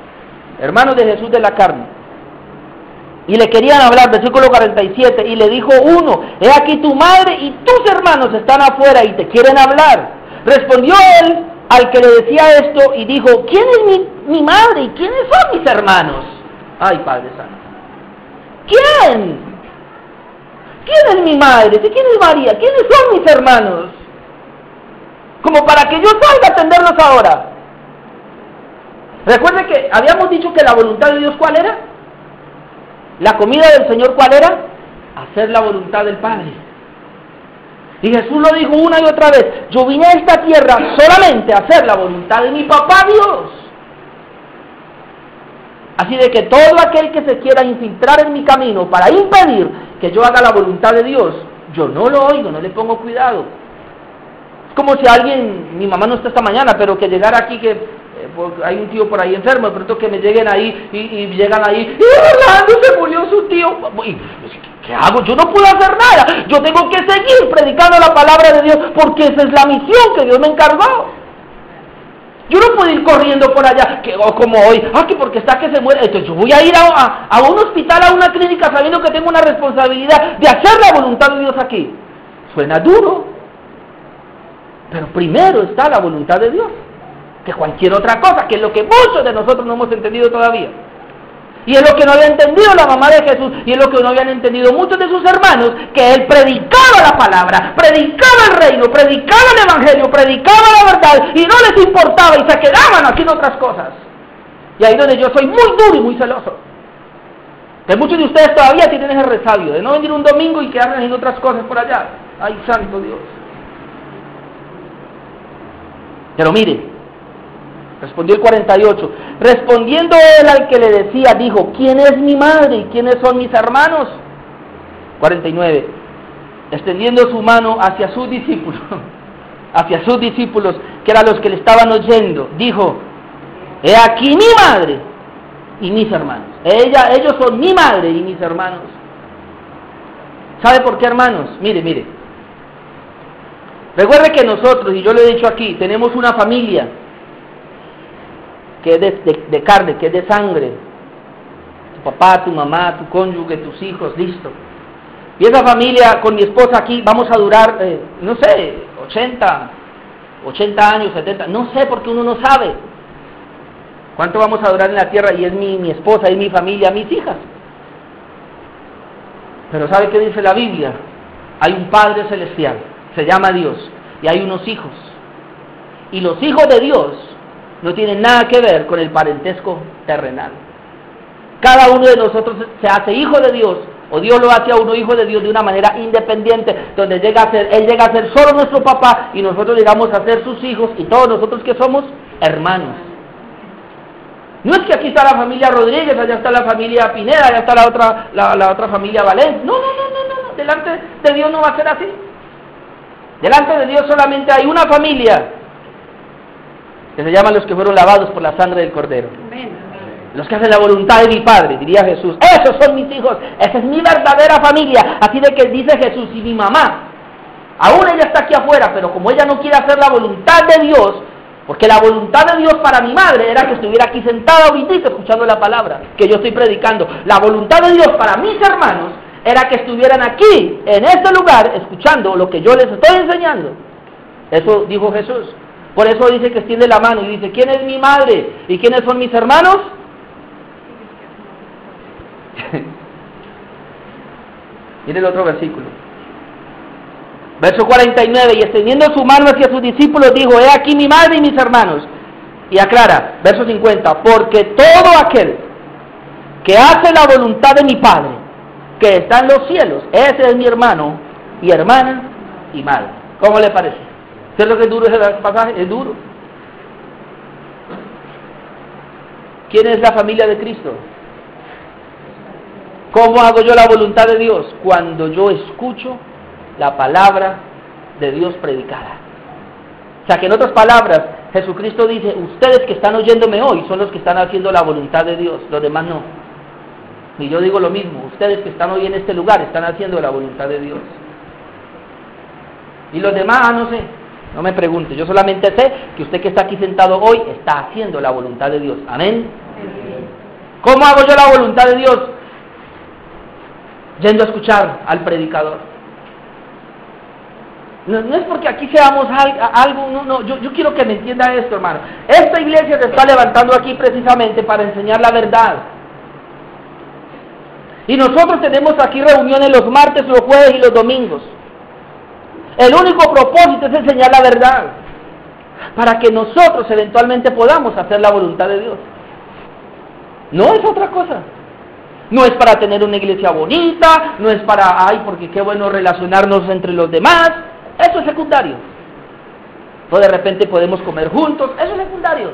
Hermanos de Jesús de la carne. Y le querían hablar, versículo 47, y le dijo uno, he aquí tu madre y tus hermanos están afuera y te quieren hablar. Respondió él al que le decía esto y dijo, ¿quién es mi madre y quiénes son mis hermanos? Ay, Padre Santo. ¿Quién? ¿Quién es mi madre? ¿Quién es María? ¿Quiénes son mis hermanos? Como para que yo salga a atenderlos ahora. Recuerde que habíamos dicho que la voluntad de Dios, ¿cuál era? La comida del Señor, ¿cuál era? Hacer la voluntad del Padre. Y Jesús lo dijo una y otra vez, yo vine a esta tierra solamente a hacer la voluntad de mi papá Dios. Así de que todo aquel que se quiera infiltrar en mi camino para impedir que yo haga la voluntad de Dios, yo no lo oigo, no le pongo cuidado. Es como si alguien, mi mamá no está esta mañana, pero que llegara aquí que... hay un tío por ahí enfermo, de pronto que me lleguen ahí y llegan ahí, y Orlando se murió su tío. ¿Qué hago? Yo no puedo hacer nada. Yo tengo que seguir predicando la palabra de Dios porque esa es la misión que Dios me encargó. Yo no puedo ir corriendo por allá, o como hoy, que porque está que se muere. Entonces yo voy a ir a un hospital, a una clínica, sabiendo que tengo una responsabilidad de hacer la voluntad de Dios aquí. Suena duro, pero primero está la voluntad de Dios que cualquier otra cosa, que es lo que muchos de nosotros no hemos entendido todavía. Y es lo que no había entendido la mamá de Jesús, y es lo que no habían entendido muchos de sus hermanos, que él predicaba la palabra, predicaba el reino, predicaba el evangelio, predicaba la verdad, y no les importaba, y se quedaban haciendo otras cosas. Y ahí donde yo soy muy duro y muy celoso. Que muchos de ustedes todavía tienen ese resabio, de no venir un domingo y quedarse haciendo otras cosas por allá. ¡Ay, santo Dios! Pero mire, respondió el 48, respondiendo él al que le decía, dijo, ¿quién es mi madre y quiénes son mis hermanos? 49, extendiendo su mano hacia sus discípulos, que eran los que le estaban oyendo, dijo, he aquí mi madre y mis hermanos. Ellos son mi madre y mis hermanos. ¿Sabe por qué, hermanos? Mire, recuerde que nosotros, y yo lo he dicho aquí, tenemos una familia que es de carne, que es de sangre, tu papá, tu mamá, tu cónyuge, tus hijos, listo. Y esa familia, con mi esposa aquí, vamos a durar, no sé, 80 años, 70, no sé, porque uno no sabe cuánto vamos a durar en la tierra, y es mi esposa, es mi familia, mis hijas. Pero ¿sabe qué dice la Biblia? Hay un Padre Celestial, se llama Dios, y hay unos hijos. Y los hijos de Dios no tienen nada que ver con el parentesco terrenal. Cada uno de nosotros se hace hijo de Dios, o Dios lo hace a uno hijo de Dios de una manera independiente, donde Él llega a ser solo nuestro papá, y nosotros llegamos a ser sus hijos, y todos nosotros que somos hermanos. No es que aquí está la familia Rodríguez, allá está la familia Pineda, allá está la otra familia Valencia. No, delante de Dios no va a ser así. Delante de Dios solamente hay una familia, que se llaman los que fueron lavados por la sangre del Cordero. Amén. Los que hacen la voluntad de mi Padre, diría Jesús. Esos son mis hijos, esa es mi verdadera familia. Así de que dice Jesús, y mi mamá, aún ella está aquí afuera, pero como ella no quiere hacer la voluntad de Dios, porque la voluntad de Dios para mi madre era que estuviera aquí sentada ahorita escuchando la palabra que yo estoy predicando. La voluntad de Dios para mis hermanos era que estuvieran aquí, en este lugar, escuchando lo que yo les estoy enseñando. Eso dijo Jesús. Por eso dice que extiende la mano y dice, ¿quién es mi madre y quiénes son mis hermanos? Mire el otro versículo. Verso 49, y extendiendo su mano hacia sus discípulos dijo, he aquí mi madre y mis hermanos. Y aclara, verso 50, porque todo aquel que hace la voluntad de mi Padre, que está en los cielos, ese es mi hermano y hermana y madre. ¿Cómo le parece? ¿Qué es lo que es duro ese pasaje? Es duro. ¿Quién es la familia de Cristo? ¿Cómo hago yo la voluntad de Dios? Cuando yo escucho la palabra de Dios predicada. O sea que en otras palabras, Jesucristo dice, ustedes que están oyéndome hoy son los que están haciendo la voluntad de Dios, los demás no. Y yo digo lo mismo, ustedes que están hoy en este lugar están haciendo la voluntad de Dios. Y los demás, no sé, no me pregunte, yo solamente sé que usted que está aquí sentado hoy está haciendo la voluntad de Dios. Amén. ¿Cómo hago yo la voluntad de Dios? Yendo a escuchar al predicador. No es porque aquí seamos algo, no, yo quiero que me entienda esto, hermano. Esta iglesia se está levantando aquí precisamente para enseñar la verdad. Y nosotros tenemos aquí reuniones los martes, los jueves y los domingos. El único propósito es enseñar la verdad, para que nosotros eventualmente podamos hacer la voluntad de Dios. No es otra cosa. No es para tener una iglesia bonita, no es para, porque qué bueno relacionarnos entre los demás. Eso es secundario. O de repente podemos comer juntos, eso es secundario.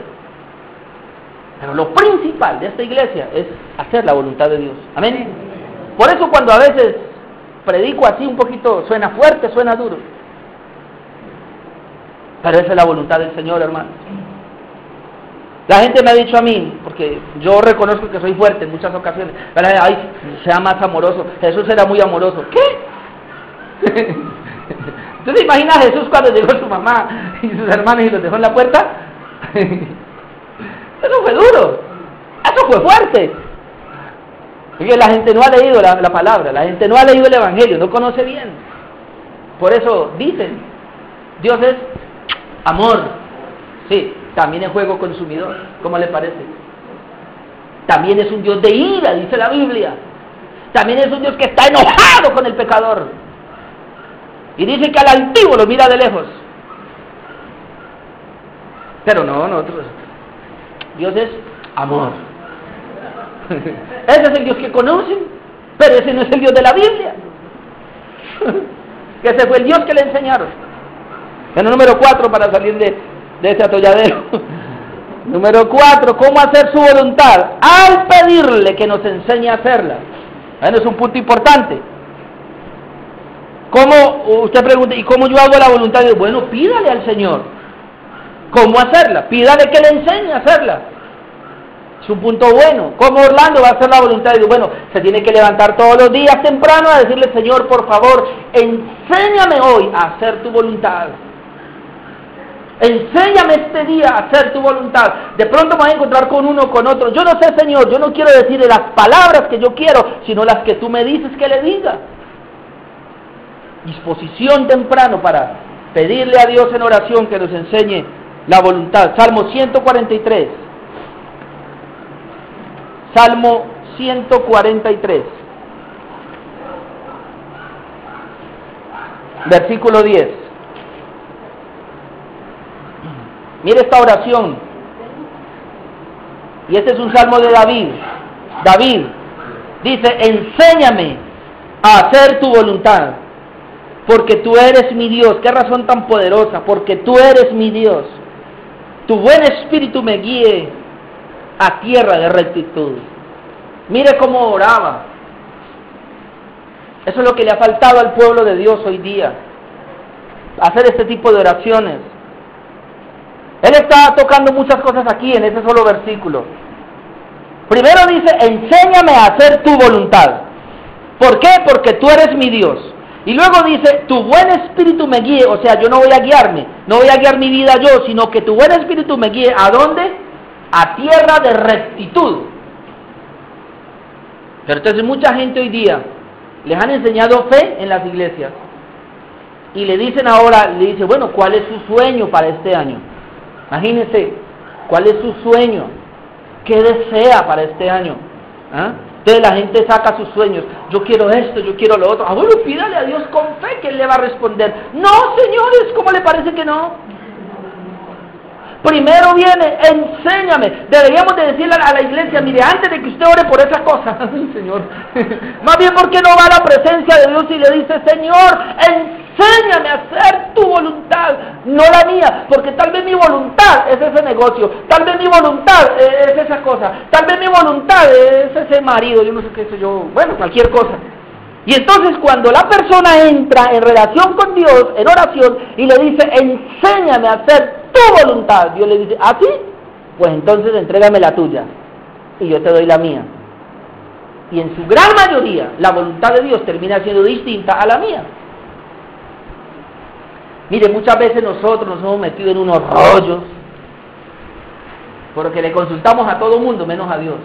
Pero lo principal de esta iglesia es hacer la voluntad de Dios. Amén. Por eso cuando a veces predico así un poquito, suena fuerte, suena duro. Pero esa es la voluntad del Señor, hermano. La gente me ha dicho a mí, porque yo reconozco que soy fuerte en muchas ocasiones, sea más amoroso. Jesús era muy amoroso. ¿Qué? ¿Usted se imagina a Jesús cuando llegó su mamá y sus hermanos y los dejó en la puerta? Eso fue duro, eso fue fuerte. Porque la gente no ha leído la palabra, la gente no ha leído el Evangelio, no conoce bien. Por eso dicen, Dios es amor. Sí, también es juego consumidor, ¿cómo le parece? También es un Dios de ira, dice la Biblia. También es un Dios que está enojado con el pecador. Y dice que al altivo lo mira de lejos. Pero no, nosotros, Dios es amor. Ese es el Dios que conocen, pero ese no es el Dios de la Biblia. Que ese fue el Dios que le enseñaron. Bueno, número 4, para salir de ese atolladero. Número 4, ¿cómo hacer su voluntad? Al pedirle que nos enseñe a hacerla. Bueno, es un punto importante. ¿Cómo? Usted pregunta, ¿y cómo yo hago la voluntad de Dios? Bueno, pídale al Señor. ¿Cómo hacerla? Pídale que le enseñe a hacerla. Es un punto bueno. ¿Cómo Orlando va a hacer la voluntad de Dios? Bueno, se tiene que levantar todos los días temprano a decirle, Señor, por favor, enséñame hoy a hacer tu voluntad. Enséñame este día a hacer tu voluntad. De pronto me voy a encontrar con uno o con otro. Yo no sé, Señor, yo no quiero decirle las palabras que yo quiero, sino las que tú me dices que le diga. Disposición temprano para pedirle a Dios en oración que nos enseñe la voluntad. Salmo 143. Salmo 143. Versículo 10. Mire esta oración. Y este es un salmo de David. David dice, enséñame a hacer tu voluntad, porque tú eres mi Dios. Qué razón tan poderosa, porque tú eres mi Dios. Tu buen espíritu me guíe a tierra de rectitud. Mire cómo oraba. Eso es lo que le ha faltado al pueblo de Dios hoy día, hacer este tipo de oraciones. Él está tocando muchas cosas aquí en ese solo versículo. Primero dice, enséñame a hacer tu voluntad. ¿Por qué? Porque tú eres mi Dios. Y luego dice, tu buen espíritu me guíe. O sea, yo no voy a guiarme, no voy a guiar mi vida yo, sino que tu buen espíritu me guíe. ¿A dónde? A tierra de rectitud. Pero entonces mucha gente hoy día les han enseñado fe en las iglesias. Y le dicen ahora, le dice, bueno, ¿cuál es su sueño para este año? Imagínense, ¿cuál es su sueño? ¿Qué desea para este año? ¿Ah? Entonces la gente saca sus sueños. Yo quiero esto, yo quiero lo otro. Ah, bueno, pídale a Dios con fe que Él le va a responder. No, señores, ¿cómo le parece que no? Primero viene, enséñame. Deberíamos de decirle a la iglesia, mire, antes de que usted ore por esa cosa, Señor, más bien, ¿por qué no va a la presencia de Dios y le dice, Señor, enséñame a hacer tu voluntad, no la mía? Porque tal vez mi voluntad es ese negocio, tal vez mi voluntad es esa cosa, tal vez mi voluntad es ese marido, yo no sé qué sé yo, bueno, cualquier cosa. Y entonces cuando la persona entra en relación con Dios, en oración, y le dice, enséñame a hacer tu voluntad, Dios le dice, ¿ah, sí? Pues entonces entrégame la tuya, y yo te doy la mía. Y en su gran mayoría, la voluntad de Dios termina siendo distinta a la mía. Mire, muchas veces nosotros nos hemos metido en unos rollos, porque le consultamos a todo mundo menos a Dios.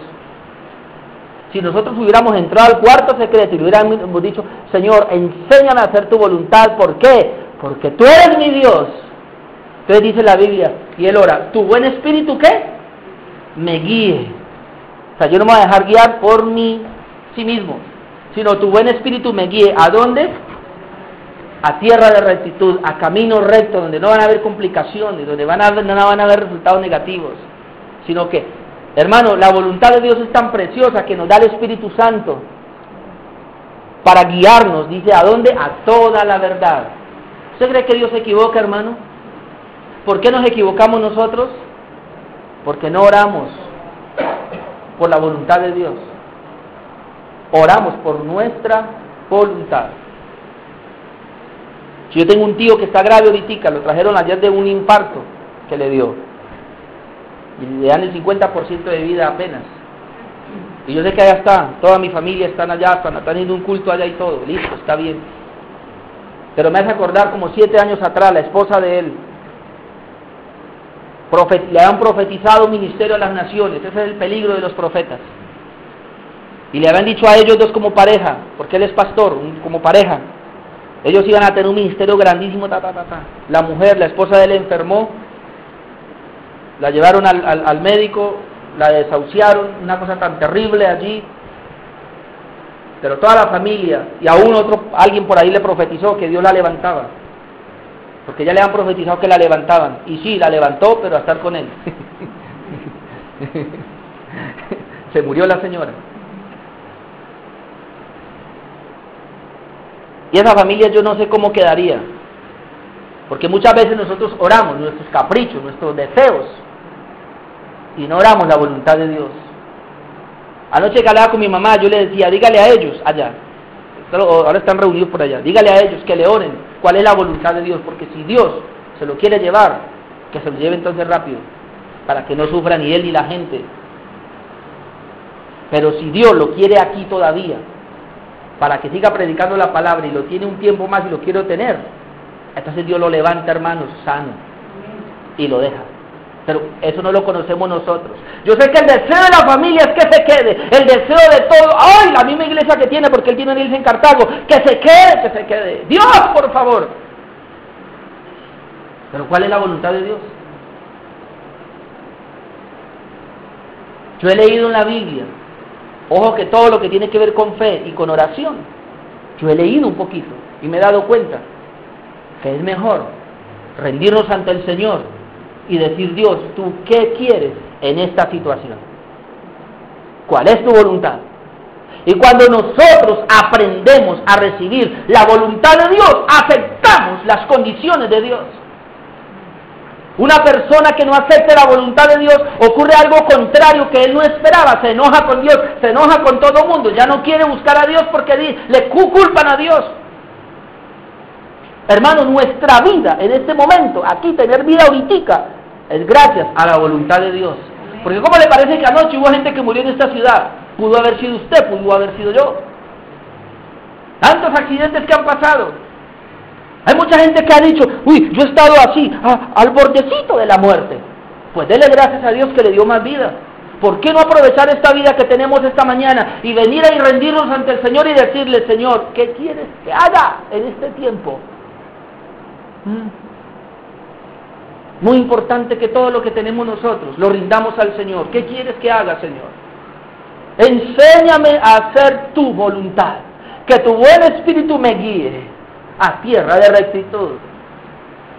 Si nosotros hubiéramos entrado al cuarto secreto y le hubiéramos dicho, Señor, enséñame a hacer tu voluntad, ¿por qué? Porque tú eres mi Dios. Entonces dice la Biblia, y él ora, ¿tu buen espíritu qué? Me guíe. O sea, yo no me voy a dejar guiar por sí mismo, sino tu buen espíritu me guíe. ¿A dónde? A tierra de rectitud, a camino recto, donde no van a haber complicaciones, donde no van a haber resultados negativos, sino que, hermano, la voluntad de Dios es tan preciosa que nos da el Espíritu Santo para guiarnos. Dice, ¿a dónde? A toda la verdad. ¿Usted cree que Dios se equivoca, hermano? ¿Por qué nos equivocamos nosotros? Porque no oramos por la voluntad de Dios. Oramos por nuestra voluntad. Si yo tengo un tío que está grave ahorita, lo trajeron ayer de un infarto que le dio. Y le dan el 50% de vida apenas. Y yo sé que allá está, toda mi familia están allá, están teniendo un culto allá y todo, listo, está bien. Pero me hace acordar como 7 años atrás, la esposa de él le habían profetizado un ministerio a las naciones. Ese es el peligro de los profetas. Y le habían dicho a ellos dos como pareja, porque él es pastor, como pareja. Ellos iban a tener un ministerio grandísimo, La mujer, la esposa de él enfermó, la llevaron al médico, la desahuciaron, una cosa tan terrible allí. Pero toda la familia, y aún alguien por ahí le profetizó que Dios la levantaba. Porque ya le han profetizado que la levantaban. Y sí, la levantó, pero a estar con él. Se murió la señora. Y esa familia yo no sé cómo quedaría. Porque muchas veces nosotros oramos nuestros caprichos, nuestros deseos, y no oramos la voluntad de Dios. Anoche que hablaba con mi mamá, yo le decía, dígale a ellos allá, ahora están reunidos por allá, dígale a ellos que le oren cuál es la voluntad de Dios, porque si Dios se lo quiere llevar, que se lo lleve entonces rápido, para que no sufra ni él ni la gente. Pero si Dios lo quiere aquí todavía, para que siga predicando la palabra y lo tiene un tiempo más y lo quiere tener, entonces Dios lo levanta, hermanos, sano, y lo deja. Pero eso no lo conocemos nosotros. Yo sé que el deseo de la familia es que se quede, el deseo de todo, ¡ay! La misma iglesia que tiene, porque él tiene una iglesia en Cartago, que se quede, Dios, por favor. Pero ¿cuál es la voluntad de Dios? Yo he leído en la Biblia, ojo que todo lo que tiene que ver con fe y con oración, yo he leído un poquito y me he dado cuenta que es mejor rendirnos ante el Señor y decir, Dios, ¿tú qué quieres en esta situación? ¿Cuál es tu voluntad? Y cuando nosotros aprendemos a recibir la voluntad de Dios, aceptamos las condiciones de Dios. Una persona que no acepte la voluntad de Dios, ocurre algo contrario que él no esperaba, se enoja con Dios, se enoja con todo el mundo, ya no quiere buscar a Dios porque le culpan a Dios. Hermano, nuestra vida en este momento, aquí tener vida ahorita, es gracias a la voluntad de Dios. Porque ¿cómo le parece que anoche hubo gente que murió en esta ciudad? Pudo haber sido usted, pudo haber sido yo. Tantos accidentes que han pasado. Hay mucha gente que ha dicho, uy, yo he estado así, al bordecito de la muerte. Pues dele gracias a Dios que le dio más vida. ¿Por qué no aprovechar esta vida que tenemos esta mañana y venir y rendirnos ante el Señor y decirle, Señor, ¿qué quieres que haga en este tiempo? Muy importante que todo lo que tenemos nosotros lo rindamos al Señor. ¿Qué quieres que haga, Señor? Enséñame a hacer tu voluntad, que tu buen espíritu me guíe a tierra de rectitud.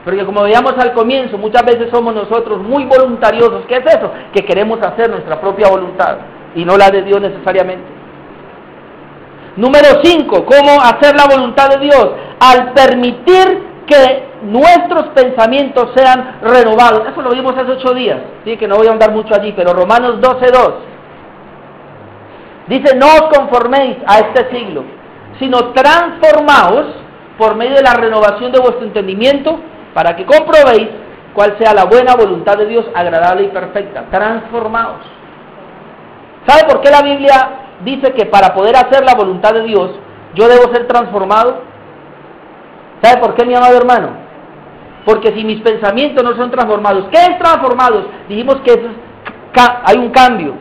Porque como veíamos al comienzo, muchas veces somos nosotros muy voluntariosos. ¿Qué es eso? Que queremos hacer nuestra propia voluntad y no la de Dios necesariamente. Número 5, ¿cómo hacer la voluntad de Dios? Al permitir que nuestros pensamientos sean renovados. Eso lo vimos hace 8 días, ¿sí? Que no voy a andar mucho allí, pero Romanos 12:2 dice, no os conforméis a este siglo, sino transformaos por medio de la renovación de vuestro entendimiento, para que comprobéis cuál sea la buena voluntad de Dios, agradable y perfecta. Transformaos. ¿Sabe por qué la Biblia dice que para poder hacer la voluntad de Dios, yo debo ser transformado? ¿Sabe por qué, mi amado hermano? Porque si mis pensamientos no son transformados, ¿qué es transformados? Dijimos que hay un cambio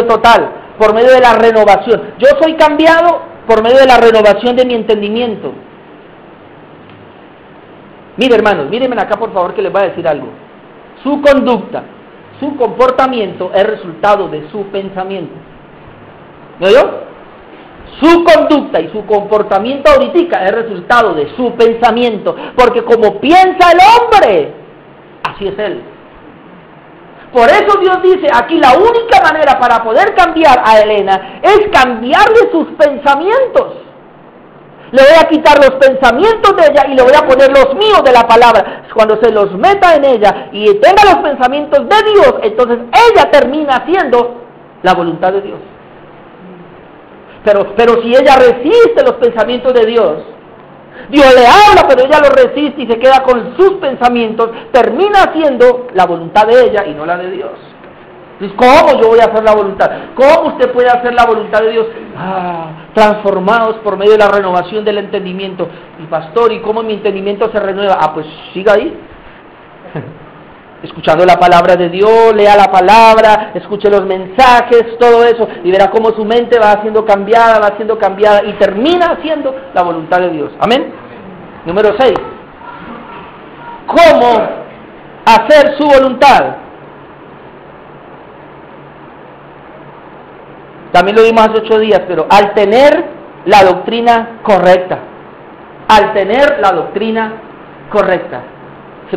total, por medio de la renovación. Yo soy cambiado por medio de la renovación de mi entendimiento. Mire, hermanos, mírenme acá por favor que les voy a decir algo. Su conducta, su comportamiento es resultado de su pensamiento. ¿Me oyó? Su conducta y su comportamiento ahorita es resultado de su pensamiento, porque como piensa el hombre, así es él. Por eso Dios dice aquí, la única manera para poder cambiar a Elena es cambiarle sus pensamientos. Le voy a quitar los pensamientos de ella y le voy a poner los míos de la palabra. Cuando se los meta en ella y tenga los pensamientos de Dios, entonces ella termina haciendo la voluntad de Dios. Pero si ella resiste los pensamientos de Dios, Dios le habla, pero ella lo resiste y se queda con sus pensamientos, termina haciendo la voluntad de ella y no la de Dios. Entonces, ¿cómo yo voy a hacer la voluntad? ¿Cómo usted puede hacer la voluntad de Dios? Transformados por medio de la renovación del entendimiento. Y pastor, ¿y cómo mi entendimiento se renueva? Pues siga ahí. escuchando la palabra de Dios, lea la palabra, escuche los mensajes, todo eso, y verá cómo su mente va siendo cambiada, y termina haciendo la voluntad de Dios. Amén. Número 6. ¿Cómo hacer su voluntad? También lo vimos hace 8 días, pero al tener la doctrina correcta. Al tener la doctrina correcta.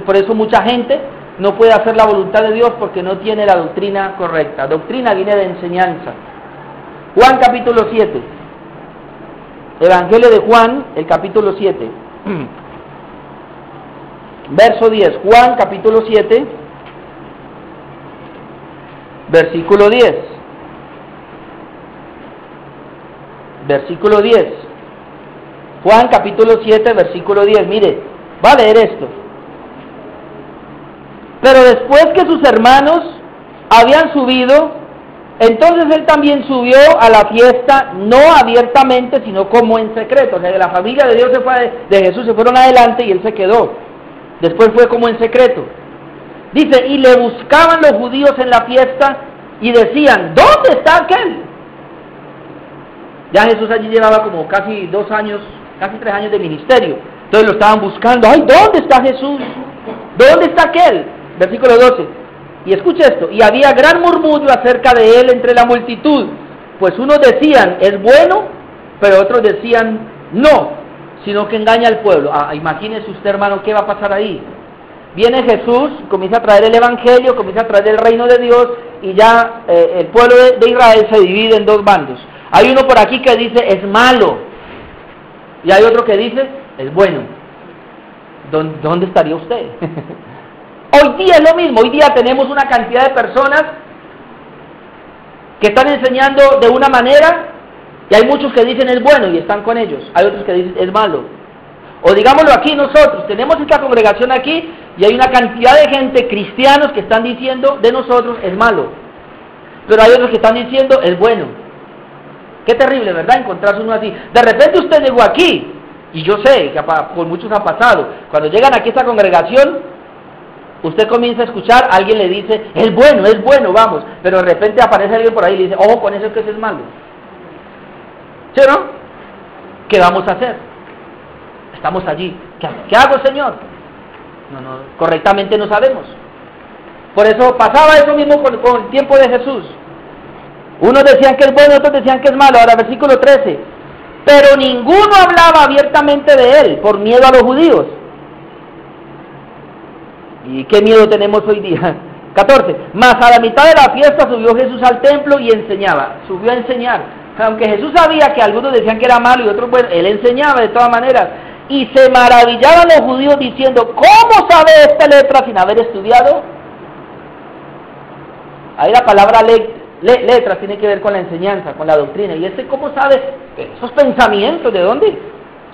Por eso mucha gente no puede hacer la voluntad de Dios porque no tiene la doctrina correcta. Doctrina viene de enseñanza. Juan capítulo 7. Evangelio de Juan, el capítulo 7. Verso 10. Juan capítulo 7, versículo 10. Versículo 10. Juan capítulo 7, versículo 10. Mire, va a leer esto. Pero después que sus hermanos habían subido, entonces él también subió a la fiesta, no abiertamente, sino como en secreto. O sea, que la familia de Dios de Jesús se fueron adelante y él se quedó. Después fue como en secreto. Dice, y le buscaban los judíos en la fiesta y decían, ¿dónde está aquel? Ya Jesús allí llevaba como casi 2 años, casi 3 años de ministerio. Entonces lo estaban buscando. ¡Ay, ¿dónde está Jesús? ¿Dónde está aquel? Versículo 12. Y escuche esto. Y había gran murmullo acerca de él entre la multitud. Pues unos decían, es bueno, pero otros decían, no, sino que engaña al pueblo. Imagínese usted, hermano, ¿qué va a pasar ahí? Viene Jesús, comienza a traer el evangelio, comienza a traer el reino de Dios, y ya el pueblo de Israel se divide en 2 bandos. Hay uno por aquí que dice, es malo, y hay otro que dice, es bueno. ¿Dónde estaría usted? Hoy día es lo mismo. Hoy día tenemos una cantidad de personas que están enseñando de una manera, y hay muchos que dicen es bueno y están con ellos. Hay otros que dicen es malo. O digámoslo aquí nosotros, tenemos esta congregación aquí y hay una cantidad de gente, cristianos, que están diciendo de nosotros es malo. Pero hay otros que están diciendo es bueno. Qué terrible, ¿verdad? Encontrarse uno así. De repente usted llegó aquí, y yo sé que por muchos ha pasado. Cuando llegan aquí a esta congregación, usted comienza a escuchar, alguien le dice, es bueno, vamos. Pero de repente aparece alguien por ahí y le dice, ojo con eso que ese es malo. ¿Sí o no? ¿Qué vamos a hacer? Estamos allí. ¿Qué hago, Señor? No, correctamente no sabemos. Por eso pasaba eso mismo con el tiempo de Jesús. Unos decían que es bueno, otros decían que es malo. Ahora, versículo 13. Pero ninguno hablaba abiertamente de él, por miedo a los judíos. ¿Y qué miedo tenemos hoy día? 14. Mas a la mitad de la fiesta subió Jesús al templo y enseñaba. Subió a enseñar. Aunque Jesús sabía que algunos decían que era malo y otros bueno, él enseñaba de todas maneras. Y se maravillaban los judíos diciendo, ¿cómo sabe esta letra sin haber estudiado? Ahí la palabra letras tiene que ver con la enseñanza, con la doctrina. ¿Y cómo sabe esos pensamientos? ¿De dónde?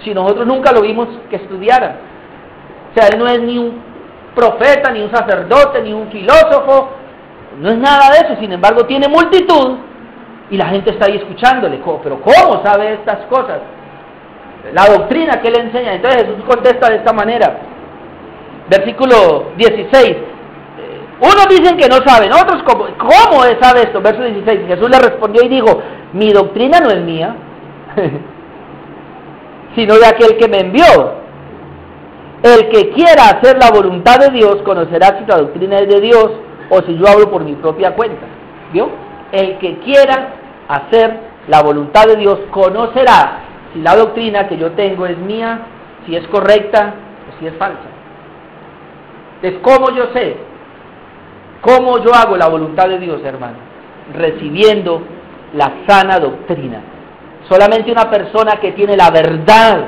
Si nosotros nunca lo vimos que estudiara. O sea, él no es ni un profeta, ni un sacerdote, ni un filósofo. No es nada de eso. Sin embargo, tiene multitud y la gente está ahí escuchándole. ¿Pero cómo sabe estas cosas? La doctrina que él enseña. Entonces Jesús contesta de esta manera. Versículo 16. Unos dicen que no saben, otros ¿cómo sabe esto? Verso 16. Jesús le respondió y dijo, mi doctrina no es mía, sino de aquel que me envió. El que quiera hacer la voluntad de Dios conocerá si la doctrina es de Dios o si yo hablo por mi propia cuenta. ¿Vio? El que quiera hacer la voluntad de Dios conocerá si la doctrina que yo tengo es mía, si es correcta o si es falsa. Entonces, ¿cómo yo sé? ¿Cómo yo hago la voluntad de Dios, hermano? Recibiendo la sana doctrina. Solamente una persona que tiene la verdad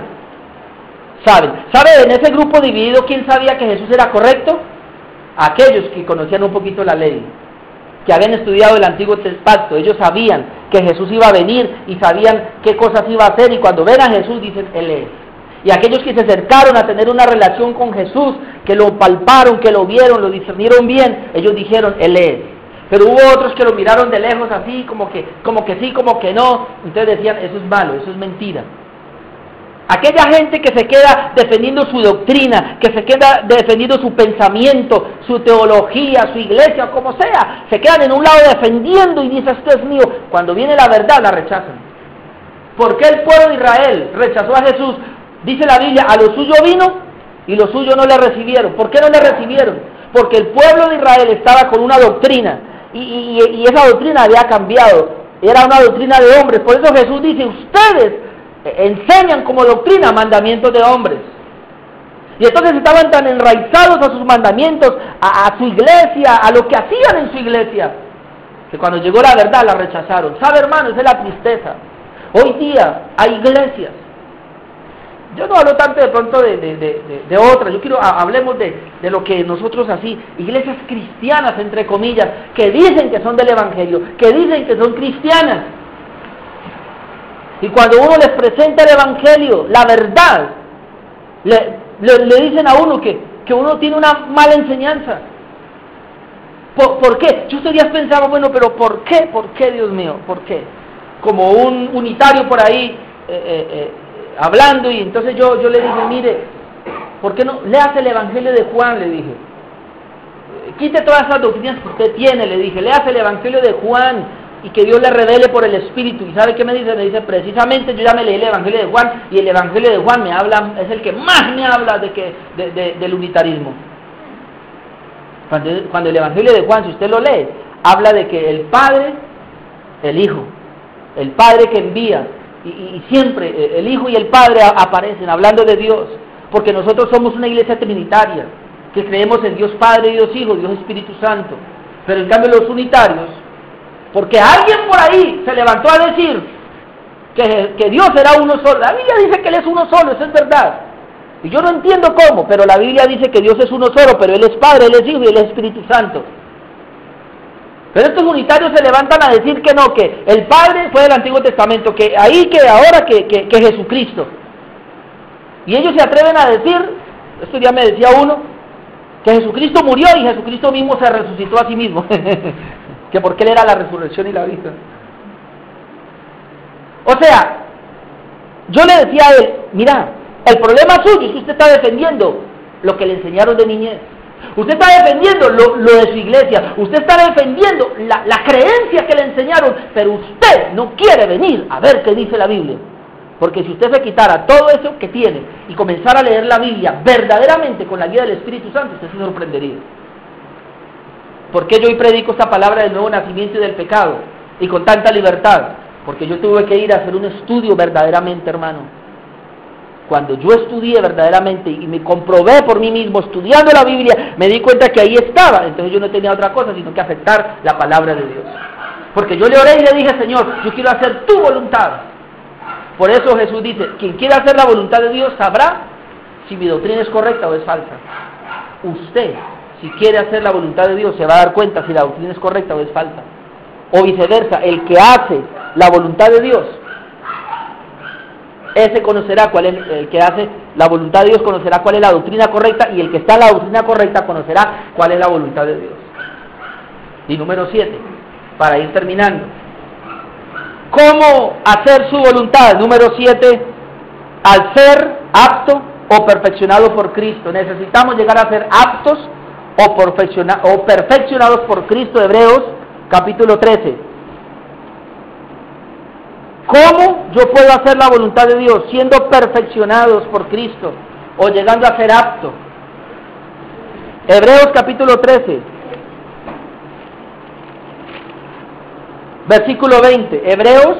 sabe. ¿Sabe en ese grupo dividido quién sabía que Jesús era correcto? Aquellos que conocían un poquito la ley, que habían estudiado el Antiguo Pacto. Ellos sabían que Jesús iba a venir y sabían qué cosas iba a hacer, y cuando ven a Jesús dicen, Él es. Y aquellos que se acercaron a tener una relación con Jesús, que lo palparon, que lo vieron, lo discernieron bien, ellos dijeron, Él es. Pero hubo otros que lo miraron de lejos así, como que sí, como que no. Entonces decían, eso es malo, eso es mentira. Aquella gente que se queda defendiendo su doctrina, que se queda defendiendo su pensamiento, su teología, su iglesia, como sea, se quedan en un lado defendiendo y dicen, esto es mío. Cuando viene la verdad, la rechazan. ¿Por qué el pueblo de Israel rechazó a Jesús? Dice la Biblia, a lo suyo vino y los suyos no le recibieron. ¿Por qué no le recibieron? Porque el pueblo de Israel estaba con una doctrina y esa doctrina había cambiado. Era una doctrina de hombres. Por eso Jesús dice, ustedes enseñan como doctrina mandamientos de hombres. Y entonces estaban tan enraizados a sus mandamientos, a su iglesia, a lo que hacían en su iglesia, que cuando llegó la verdad la rechazaron. ¿Sabe, hermano? Esa es la tristeza. Hoy día hay iglesias. Yo no hablo tanto de pronto de otras, yo quiero hablemos de lo que nosotros así, iglesias cristianas entre comillas, que dicen que son del evangelio, que dicen que son cristianas. Y cuando uno les presenta el evangelio, la verdad, le dicen a uno que uno tiene una mala enseñanza. ¿Por qué? Yo estos días pensaba, bueno, pero ¿por qué? ¿Por qué, Dios mío? ¿Por qué? Como un unitario por ahí hablando, y entonces yo le dije, mire, ¿por qué no leas el evangelio de Juan? Le dije, quite todas esas doctrinas que usted tiene, le dije, leas el evangelio de Juan y que Dios le revele por el Espíritu. ¿Y sabe qué me dice? Me dice, precisamente yo ya me leí el evangelio de Juan y el evangelio de Juan me habla, es el que más me habla del unitarismo. Cuando el evangelio de Juan, si usted lo lee, habla de que el Padre, el Hijo, el Padre que envía, y siempre el Hijo y el Padre aparecen hablando de Dios, porque nosotros somos una iglesia trinitaria, que creemos en Dios Padre, Dios Hijo, Dios Espíritu Santo. Pero en cambio los unitarios, porque alguien por ahí se levantó a decir que Dios era uno solo. La Biblia dice que Él es uno solo, eso es verdad. Y yo no entiendo cómo, pero la Biblia dice que Dios es uno solo, pero Él es Padre, Él es Hijo y Él es Espíritu Santo. Pero estos unitarios se levantan a decir que no, que el Padre fue del Antiguo Testamento, que ahora Jesucristo. Y ellos se atreven a decir, esto ya me decía uno, que Jesucristo murió y Jesucristo mismo se resucitó a sí mismo. Que porque Él era la resurrección y la vida. O sea, yo le decía a él, mira, el problema suyo es que usted está defendiendo lo que le enseñaron de niñez. Usted está defendiendo lo de su iglesia. Usted está defendiendo la creencia que le enseñaron, pero usted no quiere venir a ver qué dice la Biblia. Porque si usted se quitara todo eso que tiene y comenzara a leer la Biblia verdaderamente con la guía del Espíritu Santo, usted se sorprendería. ¿Por qué yo hoy predico esta palabra del nuevo nacimiento y del pecado? Y con tanta libertad. Porque yo tuve que ir a hacer un estudio verdaderamente, hermano. Cuando yo estudié verdaderamente y me comprobé por mí mismo, estudiando la Biblia, me di cuenta que ahí estaba. Entonces yo no tenía otra cosa sino que aceptar la palabra de Dios. Porque yo le oré y le dije, Señor, yo quiero hacer tu voluntad. Por eso Jesús dice, quien quiera hacer la voluntad de Dios sabrá si mi doctrina es correcta o es falsa. Usted, si quiere hacer la voluntad de Dios, se va a dar cuenta si la doctrina es correcta o es falsa. O viceversa, el que hace la voluntad de Dios, ese conocerá cuál es, el que hace la voluntad de Dios conocerá cuál es la doctrina correcta, y el que está en la doctrina correcta conocerá cuál es la voluntad de Dios. Y número 7, para ir terminando. ¿Cómo hacer su voluntad? Número 7, al ser apto o perfeccionado por Cristo. Necesitamos llegar a ser aptos o perfeccionados por Cristo. Hebreos capítulo 13. ¿Cómo yo puedo hacer la voluntad de Dios? Siendo perfeccionados por Cristo o llegando a ser apto. Hebreos capítulo 13, versículo 20. Hebreos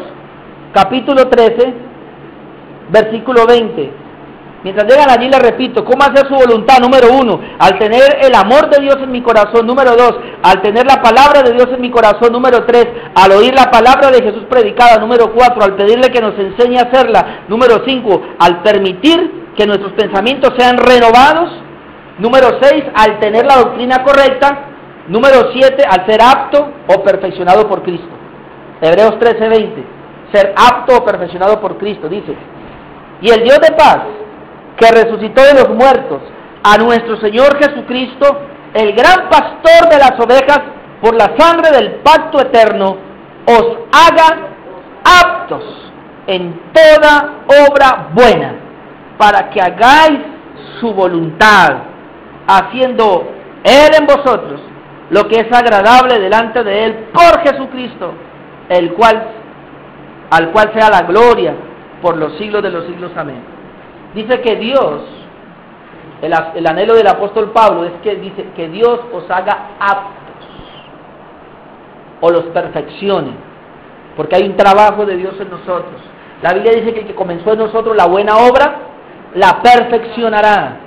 capítulo 13, versículo 20. Mientras llegan allí les repito, ¿cómo hacer su voluntad? Número 1, al tener el amor de Dios en mi corazón. Número 2, al tener la palabra de Dios en mi corazón. Número 3, al oír la palabra de Jesús predicada. Número 4, al pedirle que nos enseñe a hacerla. Número 5, al permitir que nuestros pensamientos sean renovados. Número 6, al tener la doctrina correcta. Número 7, al ser apto o perfeccionado por Cristo. Hebreos 13, 20, ser apto o perfeccionado por Cristo, dice: y el Dios de paz, que resucitó de los muertos a nuestro Señor Jesucristo, el gran pastor de las ovejas, por la sangre del pacto eterno, os haga aptos en toda obra buena. para que hagáis su voluntad, haciendo Él en vosotros lo que es agradable delante de Él por Jesucristo, al cual sea la gloria por los siglos de los siglos. Amén. Dice que Dios, el anhelo del apóstol Pablo es que dice que Dios os haga aptos o los perfeccione, porque hay un trabajo de Dios en nosotros. La Biblia dice que el que comenzó en nosotros la buena obra la perfeccionará.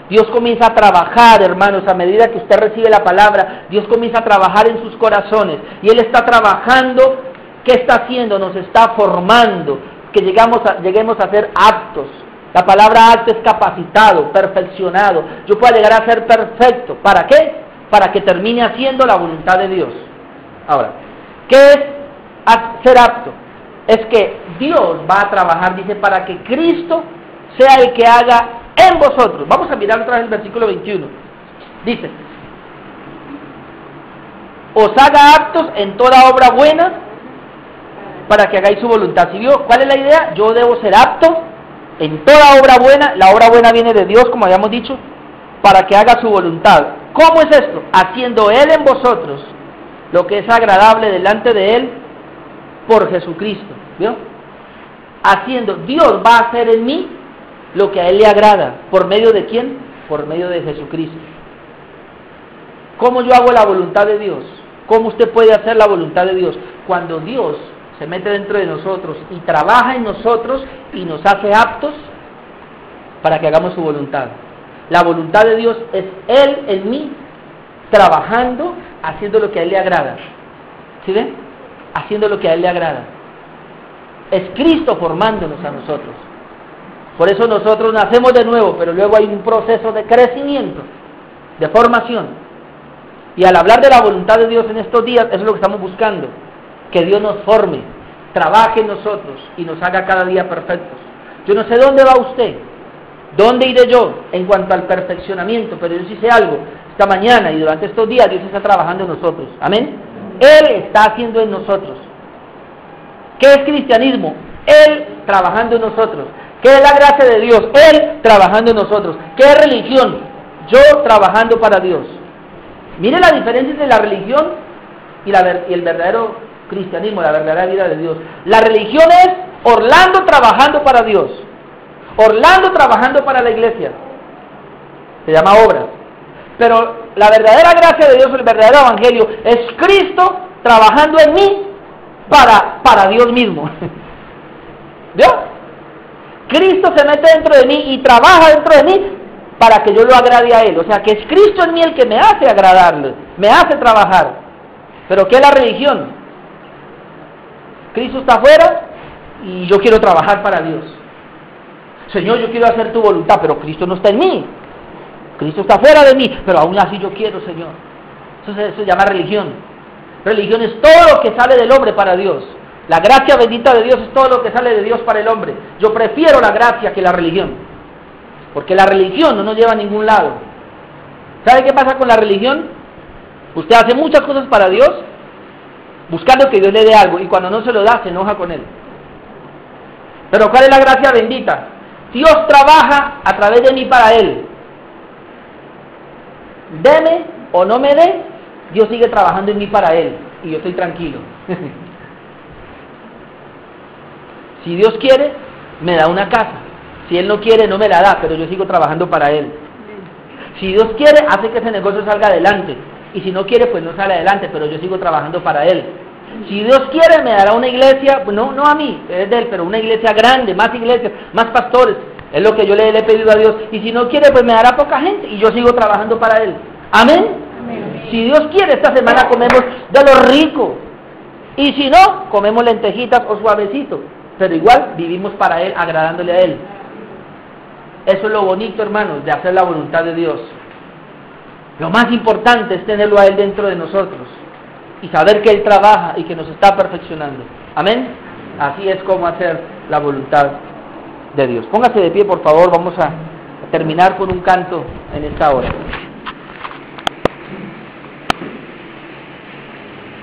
Dios comienza a trabajar, hermanos, a medida que usted recibe la palabra. Dios comienza a trabajar en sus corazones, y Él está trabajando. ¿Qué está haciendo? Nos está formando, que lleguemos a ser aptos. La palabra apto es capacitado, perfeccionado. Yo puedo llegar a ser perfecto. ¿Para qué? Para que termine haciendo la voluntad de Dios. Ahora, ¿qué es ser apto? Es que Dios va a trabajar, dice, para que Cristo sea el que haga en vosotros. Vamos a mirar otra vez el versículo 21. Dice, os haga aptos en toda obra buena para que hagáis su voluntad. ¿Sí vio? ¿Cuál es la idea? Yo debo ser apto en toda obra buena. La obra buena viene de Dios, como habíamos dicho, para que haga su voluntad. ¿Cómo es esto? Haciendo Él en vosotros lo que es agradable delante de Él por Jesucristo. ¿Vio? Haciendo, Dios va a hacer en mí lo que a Él le agrada. ¿Por medio de quién? Por medio de Jesucristo. ¿Cómo yo hago la voluntad de Dios? ¿Cómo usted puede hacer la voluntad de Dios? Cuando Dios se mete dentro de nosotros y trabaja en nosotros y nos hace aptos para que hagamos su voluntad. La voluntad de Dios es Él en mí, trabajando, haciendo lo que a Él le agrada. ¿Sí ven? Haciendo lo que a Él le agrada. Es Cristo formándonos a nosotros. Por eso nosotros nacemos de nuevo, pero luego hay un proceso de crecimiento, de formación. Y al hablar de la voluntad de Dios en estos días, eso es lo que estamos buscando. Que Dios nos forme, trabaje en nosotros y nos haga cada día perfectos. Yo no sé dónde va usted, dónde iré yo en cuanto al perfeccionamiento, pero yo sí sé algo. Esta mañana y durante estos días Dios está trabajando en nosotros. Amén. Él está haciendo en nosotros. ¿Qué es cristianismo? Él trabajando en nosotros. ¿Qué es la gracia de Dios? Él trabajando en nosotros. ¿Qué es religión? Yo trabajando para Dios. Mire la diferencia entre la religión y el verdadero cristianismo, la verdadera vida de Dios. La religión es Orlando trabajando para Dios, Orlando trabajando para la iglesia. Se llama obras. Pero la verdadera gracia de Dios, el verdadero evangelio, es Cristo trabajando en mí para Dios mismo. ¿Vio? Cristo se mete dentro de mí y trabaja dentro de mí para que yo lo agrade a Él. O sea, que es Cristo en mí el que me hace agradarle, me hace trabajar. ¿Pero qué es la religión? Cristo está afuera y yo quiero trabajar para Dios. Señor, yo quiero hacer tu voluntad, pero Cristo no está en mí. Cristo está fuera de mí, pero aún así yo quiero, Señor. Eso se llama religión. Religión es todo lo que sale del hombre para Dios. La gracia bendita de Dios es todo lo que sale de Dios para el hombre. Yo prefiero la gracia que la religión, porque la religión no nos lleva a ningún lado. ¿Sabe qué pasa con la religión? Usted hace muchas cosas para Dios, buscando que Dios le dé algo, y cuando no se lo da, se enoja con Él. Pero ¿cuál es la gracia bendita? Dios trabaja a través de mí para Él. Deme o no me dé, Dios sigue trabajando en mí para Él, y yo estoy tranquilo. Si Dios quiere, me da una casa. Si Él no quiere, no me la da, pero yo sigo trabajando para Él. Si Dios quiere, hace que ese negocio salga adelante. Y si no quiere, pues no sale adelante, pero yo sigo trabajando para Él. Si Dios quiere, me dará una iglesia, no a mí, es de Él, pero una iglesia grande, más iglesias, más pastores. Es lo que yo le he pedido a Dios. Y si no quiere, pues me dará poca gente y yo sigo trabajando para Él. ¿Amén? Amén. Si Dios quiere, esta semana comemos de lo rico. Y si no, comemos lentejitas o suavecito. Pero igual vivimos para Él, agradándole a Él. Eso es lo bonito, hermanos, de hacer la voluntad de Dios. Lo más importante es tenerlo a Él dentro de nosotros y saber que Él trabaja y que nos está perfeccionando. Amén. Así es como hacer la voluntad de Dios. Póngase de pie, por favor. Vamos a terminar con un canto en esta hora.